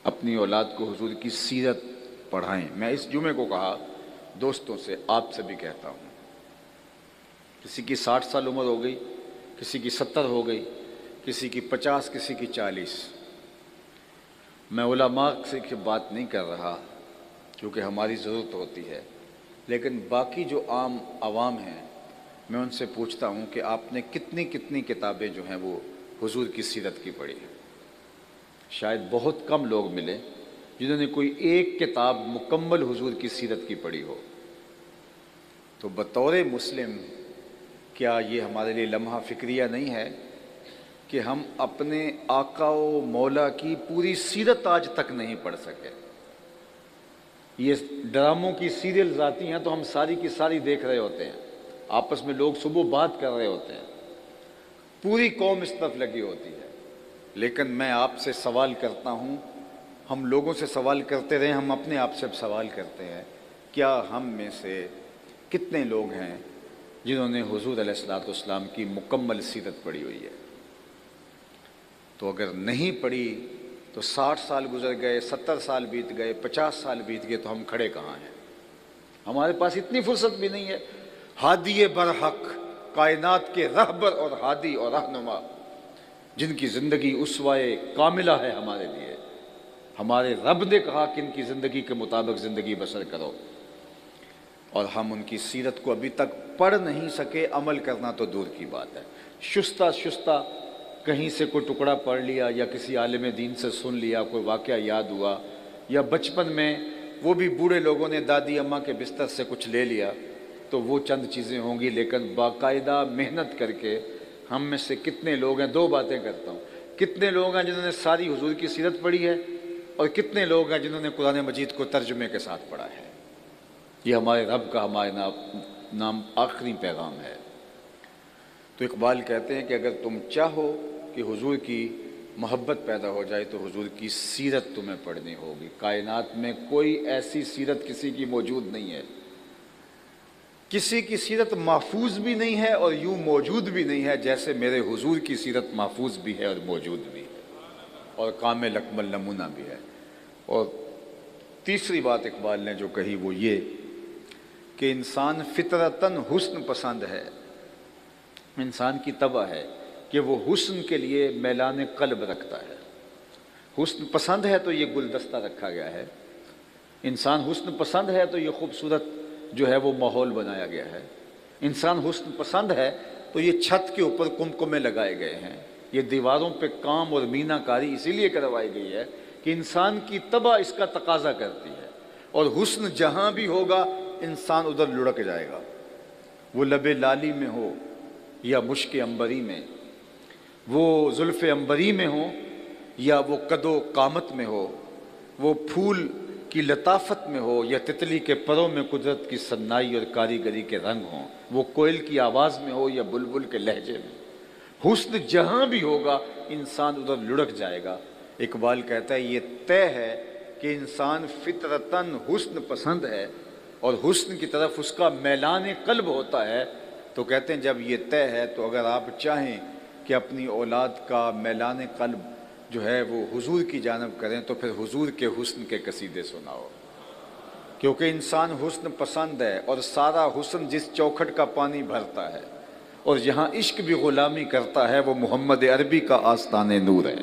اپنی اولاد کو حضور کی سیرت پڑھائیں. میں اس جمعے کو کہا دوستوں سے، آپ سے بھی کہتا ہوں، کسی کی 60 سال عمر ہو گئی، کسی کی 70 ہو گئی، کسی کی 50، کسی کی 40. میں علماء سے بات نہیں کر رہا کیونکہ ہماری ضرورت ہوتی ہے، لیکن باقی جو عام عوام ہیں میں ان سے پوچھتا ہوں کہ آپ نے کتنی کتابیں جو ہیں وہ حضور کی سیرت کی پڑھی ہے. شاید بہت کم لوگ ملے جنہوں نے کوئی ایک کتاب مکمل حضور کی سیرت کی پڑھی ہو. تو بطور مسلم کیا یہ ہمارے لیے لمحہ فکریہ نہیں ہے کہ ہم اپنے آقا و مولا کی پوری سیرت آج تک نہیں پڑھ سکے؟ یہ ڈراموں کی سیریلز آتی ہیں تو ہم ساری کی ساری دیکھ رہے ہوتے ہیں، آپس میں لوگ صبح بات کر رہے ہوتے ہیں، پوری قوم اس طرف لگی ہوتی ہے. لیکن میں آپ سے سوال کرتا ہوں، ہم لوگوں سے سوال کرتے رہے، ہم اپنے آپ سے سوال کرتے ہیں، کیا ہم میں سے کتنے لوگ ہیں جنہوں نے حضور علیہ الصلوۃ والسلام کی مکمل سیرت پڑھی ہوئی ہے؟ تو اگر نہیں پڑھی تو 60 سال گزر گئے، 70 سال بیت گئے، 50 سال بیت گئے، تو ہم کھڑے کہاں ہیں؟ ہمارے پاس اتنی فرصت بھی نہیں ہے. ہادی برحق، کائنات کے رہبر اور ہادی اور رہنما، جن کی زندگی اسوائے کاملہ ہے ہمارے لیے. ہمارے رب نے کہا کہ ان کی زندگی کے مطابق زندگی بسر کرو، اور ہم ان کی سیرت کو ابھی تک پڑھ نہیں سکے. عمل کرنا تو دور کی بات ہے. شستہ کہیں سے کوئی ٹکڑا پڑھ لیا یا کسی عالم دین سے سن لیا، کوئی واقعہ یاد ہوا، یا بچپن میں وہ بھی بوڑھے لوگوں نے دادی اماں کے بستر سے کچھ لے لیا، تو وہ چند چیزیں ہوں گی. لیکن باقاعدہ محنت کر کے ہم میں سے کتنے لوگ ہیں، دو باتیں کرتا ہوں، کتنے لوگ ہیں جنہوں نے ساری حضور کی سیرت پڑھی ہے، اور کتنے لوگ ہیں جنہوں نے قرآن مجید کو ترجمے کے ساتھ پڑھا ہے. یہ ہمارے رب کا ہمارے نام آخری پیغام ہے. تو اقبال کہتے ہیں کہ اگر تم چاہو کہ حضور کی محبت پیدا ہو جائے تو حضور کی سیرت تمہیں پڑھنی ہوگی. کائنات میں کوئی ایسی سیرت کسی کی موجود نہیں ہے، کسی کی سیرت محفوظ بھی نہیں ہے اور یوں موجود بھی نہیں ہے جیسے میرے حضور کی سیرت محفوظ بھی ہے اور موجود بھی ہے اور کامل اکمل نمونہ بھی ہے. اور تیسری بات اقبال نے جو کہی وہ یہ کہ انسان فطرتاً حسن پسند ہے. انسان کی طبع ہے کہ وہ حسن کے لیے میلان قلب رکھتا ہے. حسن پسند ہے تو یہ گلدستہ رکھا گیا ہے. انسان حسن پسند ہے تو یہ خوبصورت جو ہے وہ ماحول بنایا گیا ہے. انسان حسن پسند ہے تو یہ چھت کے اوپر کمکمے لگائے گئے ہیں، یہ دیواروں پہ کام اور مینہ کاری اسی لیے کروائی گئی ہے کہ انسان کی طبع اس کا تقاضا کرتی ہے، اور حسن جہاں بھی ہوگا انسان ادھر لڑک جائے گا، وہ لب لالی میں ہو یا مشک عنبری میں، وہ زلف عنبری میں ہو یا وہ قد و قامت میں ہو، وہ پھول کی لطافت میں ہو یا تتلی کے پروں میں قدرت کی صنائی اور کاریگری کے رنگ ہوں، وہ کوئل کی آواز میں ہو یا بلبل کے لہجے میں، حسن جہاں بھی ہوگا انسان ادھر لڑک جائے گا۔ اقبال کہتا ہے یہ طے ہے کہ انسان فطرتاً حسن پسند ہے اور حسن کی طرف اس کا میلان قلب ہوتا ہے۔ تو کہتے ہیں جب یہ طے ہے تو اگر آپ چاہیں کہ اپنی اولاد کا میلان قلب جو ہے وہ حضور کی جانب کریں تو پھر حضور کے حسن کے قصیدے سناؤ، کیونکہ انسان حسن پسند ہے، اور سارا حسن جس چوکھٹ کا پانی بھرتا ہے اور جہاں عشق بھی غلامی کرتا ہے وہ محمد عربی کا آستان نور ہے۔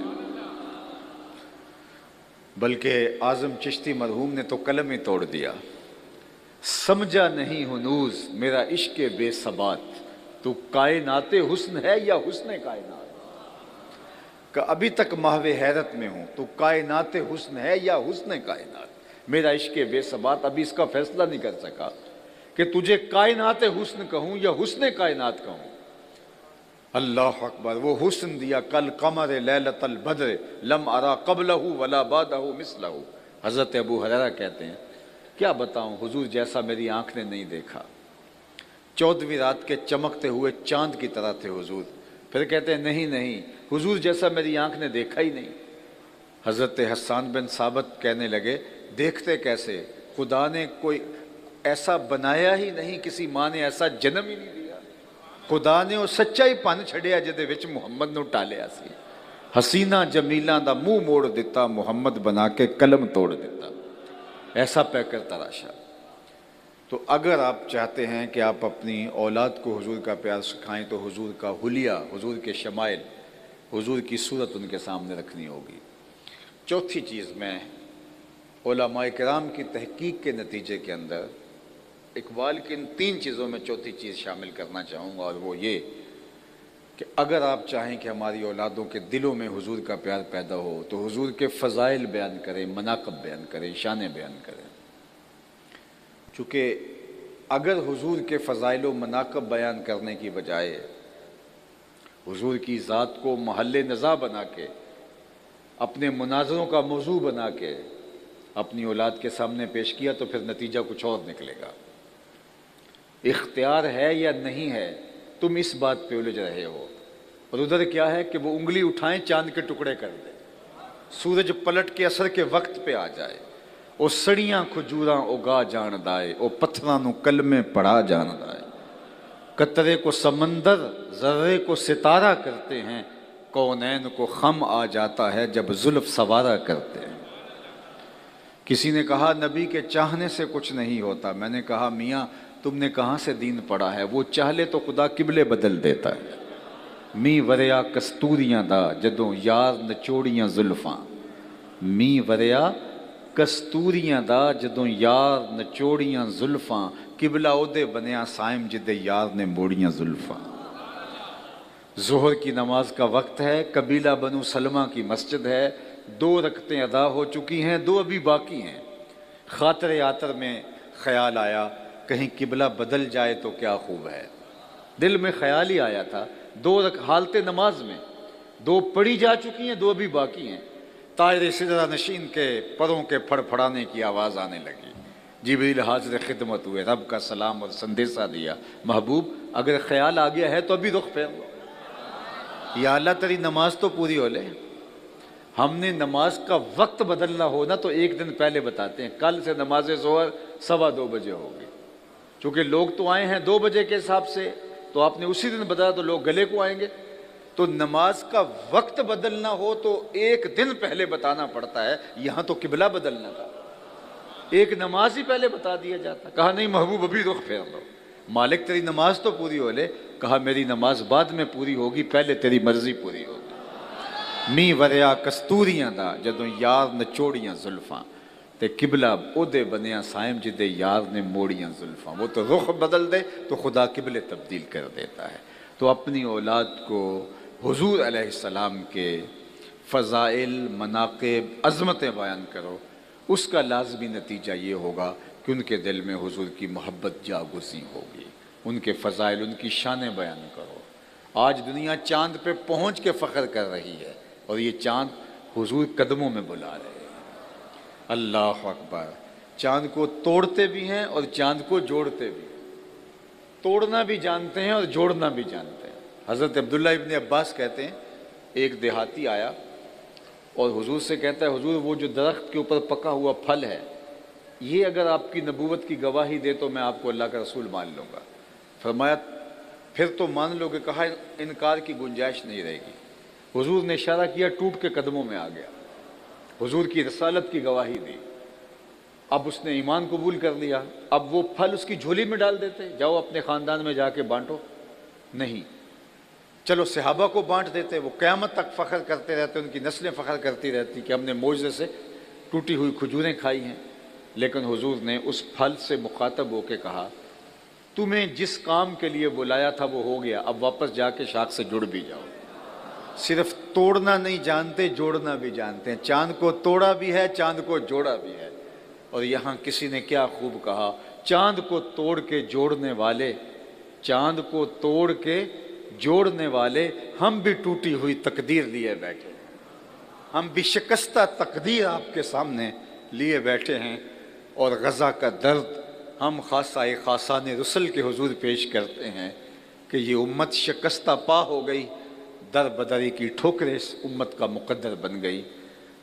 بلکہ اعظم چشتی مرحوم نے تو قلم ہی توڑ دیا، سمجھا نہیں ہنوز میرا عشق بے ثبات، تو کائنات حسن ہے یا حسن کائنات، کہ ابھی تک محو حیرت میں ہوں، تو کائنات حسن ہے یا حسن کائنات، میرا عشق بے ثبات ابھی اس کا فیصلہ نہیں کر سکا کہ تجھے کائنات حسن کہوں یا حسن کائنات کہوں۔ اللہ اکبر، وہ حسن دیا کل قمر لیلۃ البدر لم ارا قبلہ ولا بعدہ مثلہ۔ حضرت ابو ہریرہ کہتے ہیں کیا بتاؤں حضور جیسا میری آنکھ نے نہیں دیکھا، 14ویں رات کے چمکتے ہوئے چاند کی طرح تھے حضور۔ پھر کہتے ہیں نہیں حضور جیسا میری آنکھ نے دیکھا ہی نہیں۔ حضرت حسان بن ثابت کہنے لگے دیکھتے کیسے، خدا نے کوئی ایسا بنایا ہی نہیں، کسی ماں نے ایسا جنم ہی نہیں دیا، خدا نے وہ سچا ہی پن چھڑیا جدے وچ محمد نو ٹالیا سی، حسینہ جمیلاں دا منہ موڑ دیتا، محمد بنا کے قلم توڑ دیتا، ایسا پیکر تراشا۔ تو اگر آپ چاہتے ہیں کہ آپ اپنی اولاد کو حضور کا پیار سکھائیں تو حضور کا حلیہ، حضور کے شمائل، حضور کی صورت ان کے سامنے رکھنی ہوگی۔ چوتھی چیز میں علماء کرام کی تحقیق کے نتیجے کے اندر اقبال کی ان 3 چیزوں میں چوتھی چیز شامل کرنا چاہوں گا، اور وہ یہ کہ اگر آپ چاہیں کہ ہماری اولادوں کے دلوں میں حضور کا پیار پیدا ہو تو حضور کے فضائل بیان کریں، مناقب بیان کریں، شانیں بیان کریں۔ چونکہ اگر حضور کے فضائل و مناقب بیان کرنے کی بجائے حضور کی ذات کو محل نزاع بنا کے، اپنے مناظروں کا موضوع بنا کے اپنی اولاد کے سامنے پیش کیا تو پھر نتیجہ کچھ اور نکلے گا۔ اختیار ہے یا نہیں ہے تم اس بات پہ الجھ رہے ہو، اور ادھر کیا ہے کہ وہ انگلی اٹھائیں چاند کے ٹکڑے کر دیں، سورج پلٹ کے اثر کے وقت پہ آ جائے، او سڑیاں کھجوراں اگا جان دائے، او پتھراں نو کلمے پڑھا جان دائے، قطرے کو سمندر ذرے کو ستارہ کرتے ہیں، کونین کو خم آ جاتا ہے جب زلف سوارا کرتے ہیں۔ کسی نے کہا نبی کے چاہنے سے کچھ نہیں ہوتا، میں نے کہا میاں تم نے کہاں سے دین پڑھا ہے، وہ چاہ لے تو خدا قبلے بدل دیتا ہے۔ می وریا کستوریاں دا جدوں یار نچوڑیاں زلفاں، می وریا کستوریاں دا جدوں یار نچوڑیاں زلفاں، قبلہ اودے بنیا سائم جدے یار نے موڑیاں زلفاں۔ ظہر کی نماز کا وقت ہے، قبیلہ بنو سلمہ کی مسجد ہے، 2 رکعتیں ادا ہو چکی ہیں، 2 ابھی باقی ہیں۔ خاطر آتر میں خیال آیا کہیں قبلہ بدل جائے تو کیا خوب ہے، دل میں خیال ہی آیا تھا، 2 حالت نماز میں 2 پڑھی جا چکی ہیں، 2 ابھی باقی ہیں۔ طائر سدرہ نشین کے پروں کے پھڑ پھڑانے کی آواز آنے لگی، جبریل حاضر خدمت ہوئے، رب کا سلام اور سندیسہ دیا، محبوب اگر خیال آ گیا ہے تو ابھی رخ پھیر لو، یا اللہ تیری نماز تو پوری ہو لے۔ ہم نے نماز کا وقت بدلنا ہو نا تو 1 دن پہلے بتاتے ہیں، کل سے نماز ظہر 2:15 بجے ہوگی، چونکہ لوگ تو آئے ہیں 2 بجے کے حساب سے، تو آپ نے اسی دن بتایا تو لوگ گلے کو آئیں گے، تو نماز کا وقت بدلنا ہو تو 1 دن پہلے بتانا پڑتا ہے۔ یہاں تو قبلہ بدلنا تھا، 1 نماز ہی پہلے بتا دیا جاتا، کہا نہیں محبوب ابھی رخ پھیر لو، مالک تیری نماز تو پوری ہو لے، کہا میری نماز بعد میں پوری ہوگی، پہلے تیری مرضی پوری ہوگی۔ می وریا کستوریاں دا جدوں یار نچوڑیاں زلفاں، تے قبلہ اودے بنیا سائم جدے یار نے موڑیاں زلفاں۔ وہ تو رخ بدل دے تو خدا قبلے تبدیل کر دیتا ہے۔ تو اپنی اولاد کو حضور علیہ السلام کے فضائل، مناقب، عظمتیں بیان کرو، اس کا لازمی نتیجہ یہ ہوگا کہ ان کے دل میں حضور کی محبت جاگزی ہوگی، ان کے فضائل، ان کی شانیں بیان کرو۔ آج دنیا چاند پہ پہنچ کے فخر کر رہی ہے، اور یہ چاند حضور قدموں میں بلا رہے ہیں۔ اللہ اکبر! چاند کو توڑتے بھی ہیں اور چاند کو جوڑتے بھی ہیں، توڑنا بھی جانتے ہیں اور جوڑنا بھی جانتے ہیں۔ حضرت عبداللہ ابن عباس کہتے ہیں ایک دیہاتی آیا اور حضور سے کہتا ہے، حضور وہ جو درخت کے اوپر پکا ہوا پھل ہے، یہ اگر آپ کی نبوت کی گواہی دے تو میں آپ کو اللہ کا رسول مان لوں گا۔ فرمایا پھر تو مان لو گے؟ کہا انکار کی گنجائش نہیں رہے گی۔ حضور نے اشارہ کیا، ٹوٹ کے قدموں میں آ گیا، حضور کی رسالت کی گواہی دی۔ اب اس نے ایمان قبول کر لیا۔ اب وہ پھل اس کی جھولی میں ڈال دیتے، جاؤ اپنے خاندان میں جا کے بانٹو؟ نہیں، چلو صحابہ کو بانٹ دیتے، وہ قیامت تک فخر کرتے رہتے، ان کی نسلیں فخر کرتی رہتی کہ ہم نے معجزے سے ٹوٹی ہوئی کھجوریں کھائی ہیں۔ لیکن حضور نے اس پھل سے مخاطب ہو کے کہا، تمہیں جس کام کے لیے بلایا تھا وہ ہو گیا، اب واپس جا کے شاخ سے جڑ بھی جاؤ۔ صرف توڑنا نہیں جانتے، جوڑنا بھی جانتے ہیں۔ چاند کو توڑا بھی ہے، چاند کو جوڑا بھی ہے۔ اور یہاں کسی نے کیا خوب کہا، چاند کو توڑ کے جوڑنے والے، چاند کو توڑ کے جوڑنے والے، ہم بھی ٹوٹی ہوئی تقدیر لیے بیٹھے ہیں، ہم بھی شکستہ تقدیر آپ کے سامنے لیے بیٹھے ہیں، اور غزہ کا درد ہم خاصہ خاصان رسل کے حضور پیش کرتے ہیں کہ یہ امت شکستہ پا ہو گئی، در بدری کی ٹھوکریں اس امت کا مقدر بن گئی۔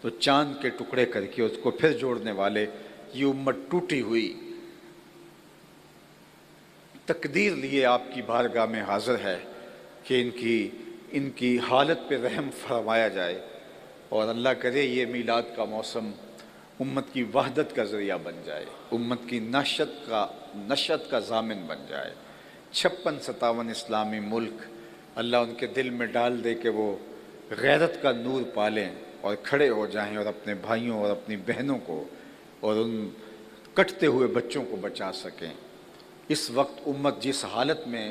تو چاند کے ٹکڑے کر کے اس کو پھر جوڑنے والے، یہ امت ٹوٹی ہوئی تقدیر لیے آپ کی بارگاہ میں حاضر ہے کہ ان کی حالت پہ رحم فرمایا جائے، اور اللہ کرے یہ میلاد کا موسم امت کی وحدت کا ذریعہ بن جائے، امت کی نشت کا ضامن بن جائے۔ 56-57 اسلامی ملک اللہ ان کے دل میں ڈال دے کہ وہ غیرت کا نور پالیں اور کھڑے ہو جائیں اور اپنے بھائیوں اور اپنی بہنوں کو اور ان کٹتے ہوئے بچوں کو بچا سکیں۔ اس وقت امت جس حالت میں،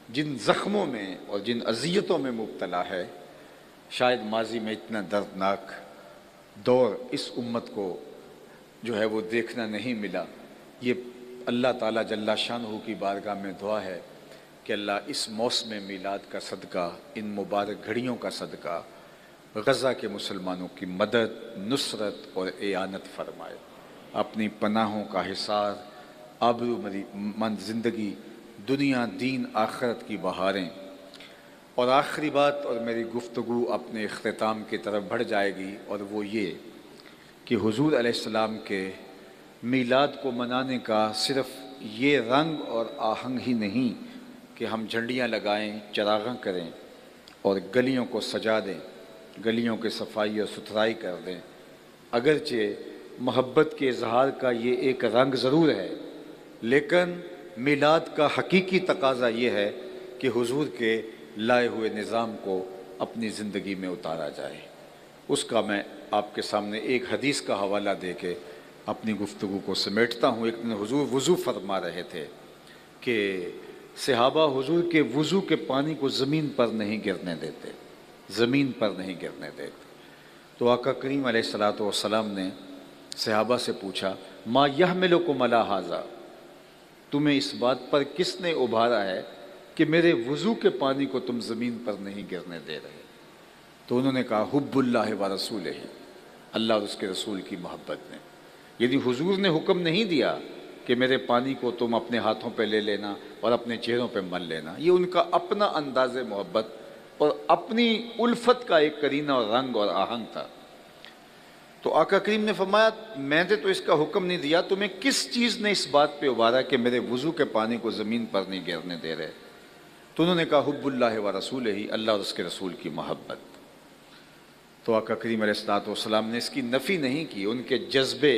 جن زخموں میں اور جن اذیتوں میں مبتلا ہے، شاید ماضی میں اتنا دردناک دور اس امت کو جو ہے وہ دیکھنا نہیں ملا۔ یہ اللہ تعالیٰ جل شانہ کی بارگاہ میں دعا ہے کہ اللہ اس موسم میلاد کا صدقہ، ان مبارک گھڑیوں کا صدقہ، غزہ کے مسلمانوں کی مدد، نصرت اور اعانت فرمائے، اپنی پناہوں کا حصار، آبرو مند زندگی، دنیا دین آخرت کی بہاریں۔ اور آخری بات، اور میری گفتگو اپنے اختتام کی طرف بڑھ جائے گی، اور وہ یہ کہ حضور علیہ السلام کے میلاد کو منانے کا صرف یہ رنگ اور آہنگ ہی نہیں کہ ہم جھنڈیاں لگائیں، چراغاں کریں اور گلیوں کو سجا دیں، گلیوں کی صفائی اور ستھرائی کر دیں۔ اگرچہ محبت کے اظہار کا یہ ایک رنگ ضرور ہے، لیکن میلاد کا حقیقی تقاضا یہ ہے کہ حضور کے لائے ہوئے نظام کو اپنی زندگی میں اتارا جائے۔ اس کا میں آپ کے سامنے ایک حدیث کا حوالہ دے کے اپنی گفتگو کو سمیٹتا ہوں۔ ایک دن حضور وضو فرما رہے تھے کہ صحابہ حضور کے وضو کے پانی کو زمین پر نہیں گرنے دیتے، زمین پر نہیں گرنے دیتے۔ تو آقا کریم علیہ الصلوۃ والسلام نے صحابہ سے پوچھا، ما یحملکم علی ھذا، تمہیں اس بات پر کس نے ابھارا ہے کہ میرے وضو کے پانی کو تم زمین پر نہیں گرنے دے رہے؟ تو انہوں نے کہا، حب اللہ و رسولہ، اللہ اور اس کے رسول کی محبت نے۔ یعنی حضور نے حکم نہیں دیا کہ میرے پانی کو تم اپنے ہاتھوں پہ لے لینا اور اپنے چہروں پہ مل لینا، یہ ان کا اپنا انداز محبت اور اپنی الفت کا ایک قرینہ اور رنگ اور آہنگ تھا۔ تو آقا کریم نے فرمایا، میں نے تو اس کا حکم نہیں دیا، تمہیں کس چیز نے اس بات پہ ابھارا کہ میرے وضو کے پانی کو زمین پر نہیں گرنے دے رہے؟ تو انہوں نے کہا، حب اللہ و رسولہ، اللہ اور اس کے رسول کی محبت۔ تو آقا کریم علیہ الصلوۃ والسلام نے اس کی نفی نہیں کی، ان کے جذبے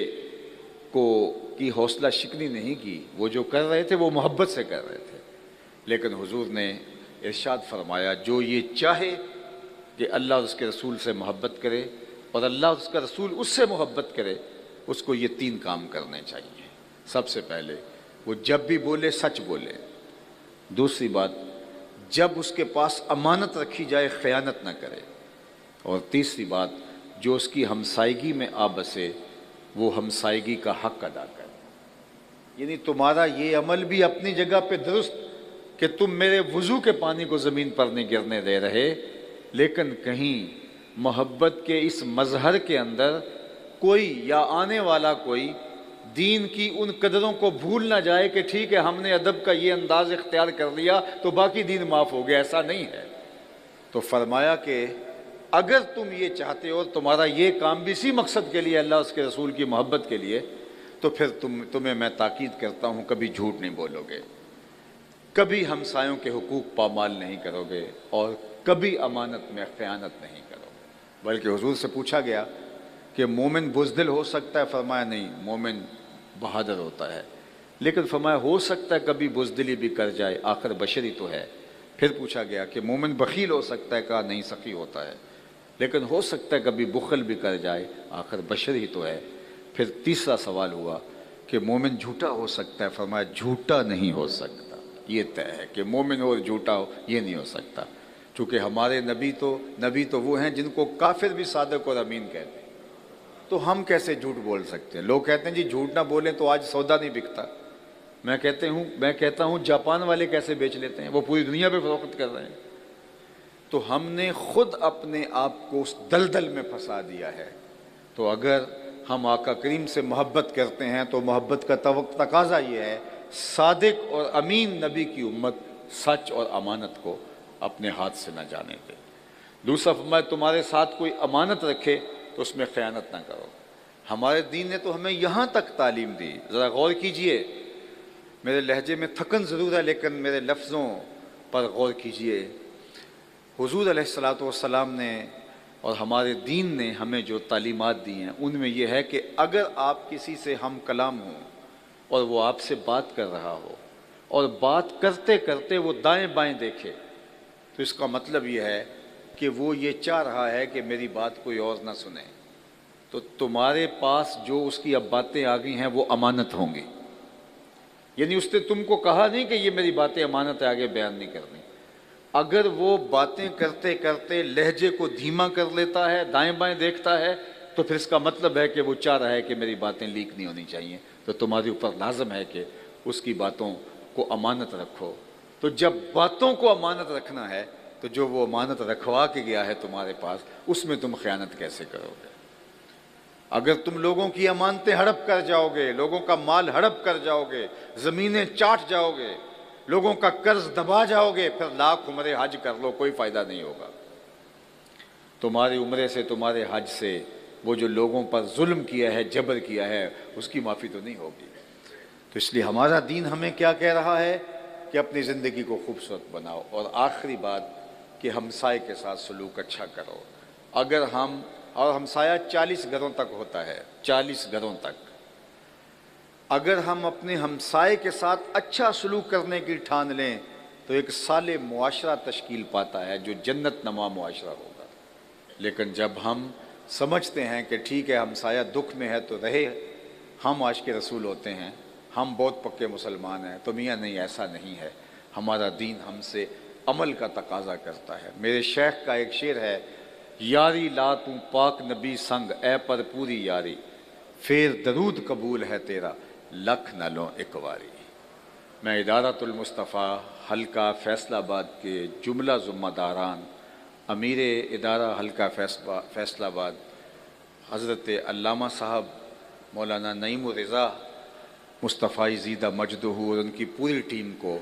کی حوصلہ شکنی نہیں کی، وہ جو کر رہے تھے وہ محبت سے کر رہے تھے۔ لیکن حضور نے ارشاد فرمایا، جو یہ چاہے کہ اللہ اور اس کے رسول سے محبت کرے اور اللہ اور اس کا رسول اس سے محبت کرے، اس کو یہ 3 کام کرنے چاہیے۔ سب سے پہلے وہ جب بھی بولے سچ بولے، دوسری بات جب اس کے پاس امانت رکھی جائے خیانت نہ کرے، اور تیسری بات جو اس کی ہمسائیگی میں آ بسے وہ ہمسائیگی کا حق ادا کرے۔ یعنی تمہارا یہ عمل بھی اپنی جگہ پہ درست کہ تم میرے وضو کے پانی کو زمین پر نہیں گرنے دے رہے، لیکن کہیں محبت کے اس مظہر کے اندر کوئی یا آنے والا کوئی دین کی ان قدروں کو بھول نہ جائے کہ ٹھیک ہے ہم نے ادب کا یہ انداز اختیار کر لیا تو باقی دین معاف ہو گیا، ایسا نہیں ہے۔ تو فرمایا کہ اگر تم یہ چاہتے ہو تمہارا یہ کام بھی اسی مقصد کے لیے، اللہ اس کے رسول کی محبت کے لیے، تو پھر تمہیں میں تاکید کرتا ہوں کبھی جھوٹ نہیں بولو گے، کبھی ہمسایوں کے حقوق پامال نہیں کرو گے، اور کبھی امانت میں خیانت نہیں کرو گے۔ بلکہ حضور سے پوچھا گیا کہ مومن بزدل ہو سکتا ہے؟ فرمایا نہیں، مومن بہادر ہوتا ہے، لیکن فرمایا ہو سکتا ہے کبھی بزدلی بھی کر جائے، آخر بشری تو ہے۔ پھر پوچھا گیا کہ مومن بخیل ہو سکتا ہے؟ کہا نہیں، سخی ہوتا ہے، لیکن ہو سکتا ہے کبھی بخل بھی کر جائے، آخر بشر ہی تو ہے۔ پھر تیسرا سوال ہوا کہ مومن جھوٹا ہو سکتا ہے؟ فرمایا جھوٹا نہیں ہو سکتا، یہ طے ہے کہ مومن ہو اور جھوٹا ہو یہ نہیں ہو سکتا، چونکہ ہمارے نبی تو وہ ہیں جن کو کافر بھی صادق اور امین کہتے ہیں، تو ہم کیسے جھوٹ بول سکتے ہیں؟ لوگ کہتے ہیں جی جھوٹ نہ بولیں تو آج سودا نہیں بکتا۔ میں کہتا ہوں جاپان والے کیسے بیچ لیتے ہیں؟ وہ پوری دنیا پہ فروخت کر رہے ہیں۔ تو ہم نے خود اپنے آپ کو اس دلدل میں پھنسا دیا ہے۔ تو اگر ہم آقا کریم سے محبت کرتے ہیں تو محبت کا تقاضا یہ ہے صادق اور امین نبی کی امت سچ اور امانت کو اپنے ہاتھ سے نہ جانے دے۔ دوسرا فرمایا تمہارے ساتھ کوئی امانت رکھے تو اس میں خیانت نہ کرو۔ ہمارے دین نے تو ہمیں یہاں تک تعلیم دی، ذرا غور کیجئے، میرے لہجے میں تھکن ضرور ہے لیکن میرے لفظوں پر غور کیجئے۔ حضور علیہ الصلوۃ والسلام نے اور ہمارے دین نے ہمیں جو تعلیمات دی ہیں ان میں یہ ہے کہ اگر آپ کسی سے ہم کلام ہوں اور وہ آپ سے بات کر رہا ہو اور بات کرتے کرتے وہ دائیں بائیں دیکھے تو اس کا مطلب یہ ہے کہ وہ یہ چاہ رہا ہے کہ میری بات کوئی اور نہ سنے، تو تمہارے پاس جو اس کی اب باتیں آ گئی ہیں وہ امانت ہوں گی۔ یعنی اس نے تم کو کہا نہیں کہ یہ میری باتیں امانت ہے، آگے بیان نہیں کرنی۔ اگر وہ باتیں کرتے کرتے لہجے کو دھیما کر لیتا ہے، دائیں بائیں دیکھتا ہے، تو پھر اس کا مطلب ہے کہ وہ چاہ رہا ہے کہ میری باتیں لیک نہیں ہونی چاہیے، تو تمہارے اوپر لازم ہے کہ اس کی باتوں کو امانت رکھو۔ تو جب باتوں کو امانت رکھنا ہے تو جو وہ امانت رکھوا کے گیا ہے تمہارے پاس، اس میں تم خیانت کیسے کرو گے؟ اگر تم لوگوں کی امانتیں ہڑپ کر جاؤ گے، لوگوں کا مال ہڑپ کر جاؤ گے، زمینیں چاٹ جاؤ گے، لوگوں کا قرض دبا جاؤ گے، پھر لاکھ عمرے حج کر لو کوئی فائدہ نہیں ہوگا۔ تمہاری عمرے سے، تمہارے حج سے وہ جو لوگوں پر ظلم کیا ہے، جبر کیا ہے، اس کی معافی تو نہیں ہوگی۔ تو اس لیے ہمارا دین ہمیں کیا کہہ رہا ہے کہ اپنی زندگی کو خوبصورت بناؤ، اور آخری بات کہ ہمسائے کے ساتھ سلوک اچھا کرو۔ اگر اور ہمسایہ 40 گھروں تک ہوتا ہے، 40 گھروں تک، اگر ہم اپنے ہمسائے کے ساتھ اچھا سلوک کرنے کی ٹھان لیں تو ایک صالح معاشرہ تشکیل پاتا ہے جو جنت نما معاشرہ ہوگا۔ لیکن جب ہم سمجھتے ہیں کہ ٹھیک ہے ہمسایہ دکھ میں ہے تو رہے، ہم عاشق رسول ہوتے ہیں، ہم بہت پکے مسلمان ہیں، تو میاں نہیں، ایسا نہیں ہے۔ ہمارا دین ہم سے عمل کا تقاضا کرتا ہے۔ میرے شیخ کا ایک شعر ہے، یاری لا تو پاک نبی سنگ اے پر پوری یاری، پھر درود قبول ہے تیرا لکھ نہ لو ایک واری۔ میں ادارۃ المصطفیٰ حلقہ فیصل آباد کے جملہ ذمہ داران، امیر ادارہ حلقہ فیصل آباد حضرت علامہ صاحب مولانا نعیم الرضا مصطفی زیدہ مجدہ اور ان کی پوری ٹیم کو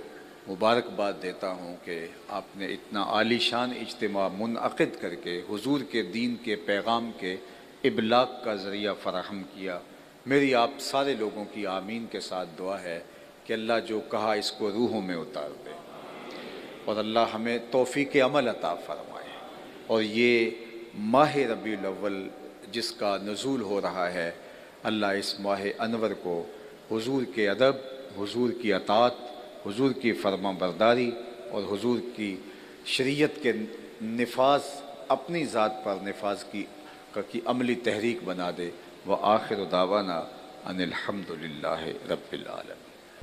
مبارکباد دیتا ہوں کہ آپ نے اتنا عالی شان اجتماع منعقد کر کے حضور کے دین کے پیغام کے ابلاغ کا ذریعہ فراہم کیا۔ میری آپ سارے لوگوں کی آمین کے ساتھ دعا ہے کہ اللہ جو کہا اس کو روحوں میں اتار دے، اور اللہ ہمیں توفیق عمل عطا فرمائے، اور یہ ماہ ربیع الاول جس کا نزول ہو رہا ہے، اللہ اس ماہ انور کو حضور کے ادب، حضور کی اطاعت، حضور کی فرما برداری اور حضور کی شریعت کے نفاذ، اپنی ذات پر نفاذ کی عملی تحریک بنا دے۔ وآخر دعوانا ان الحمد للہ رب العالمین۔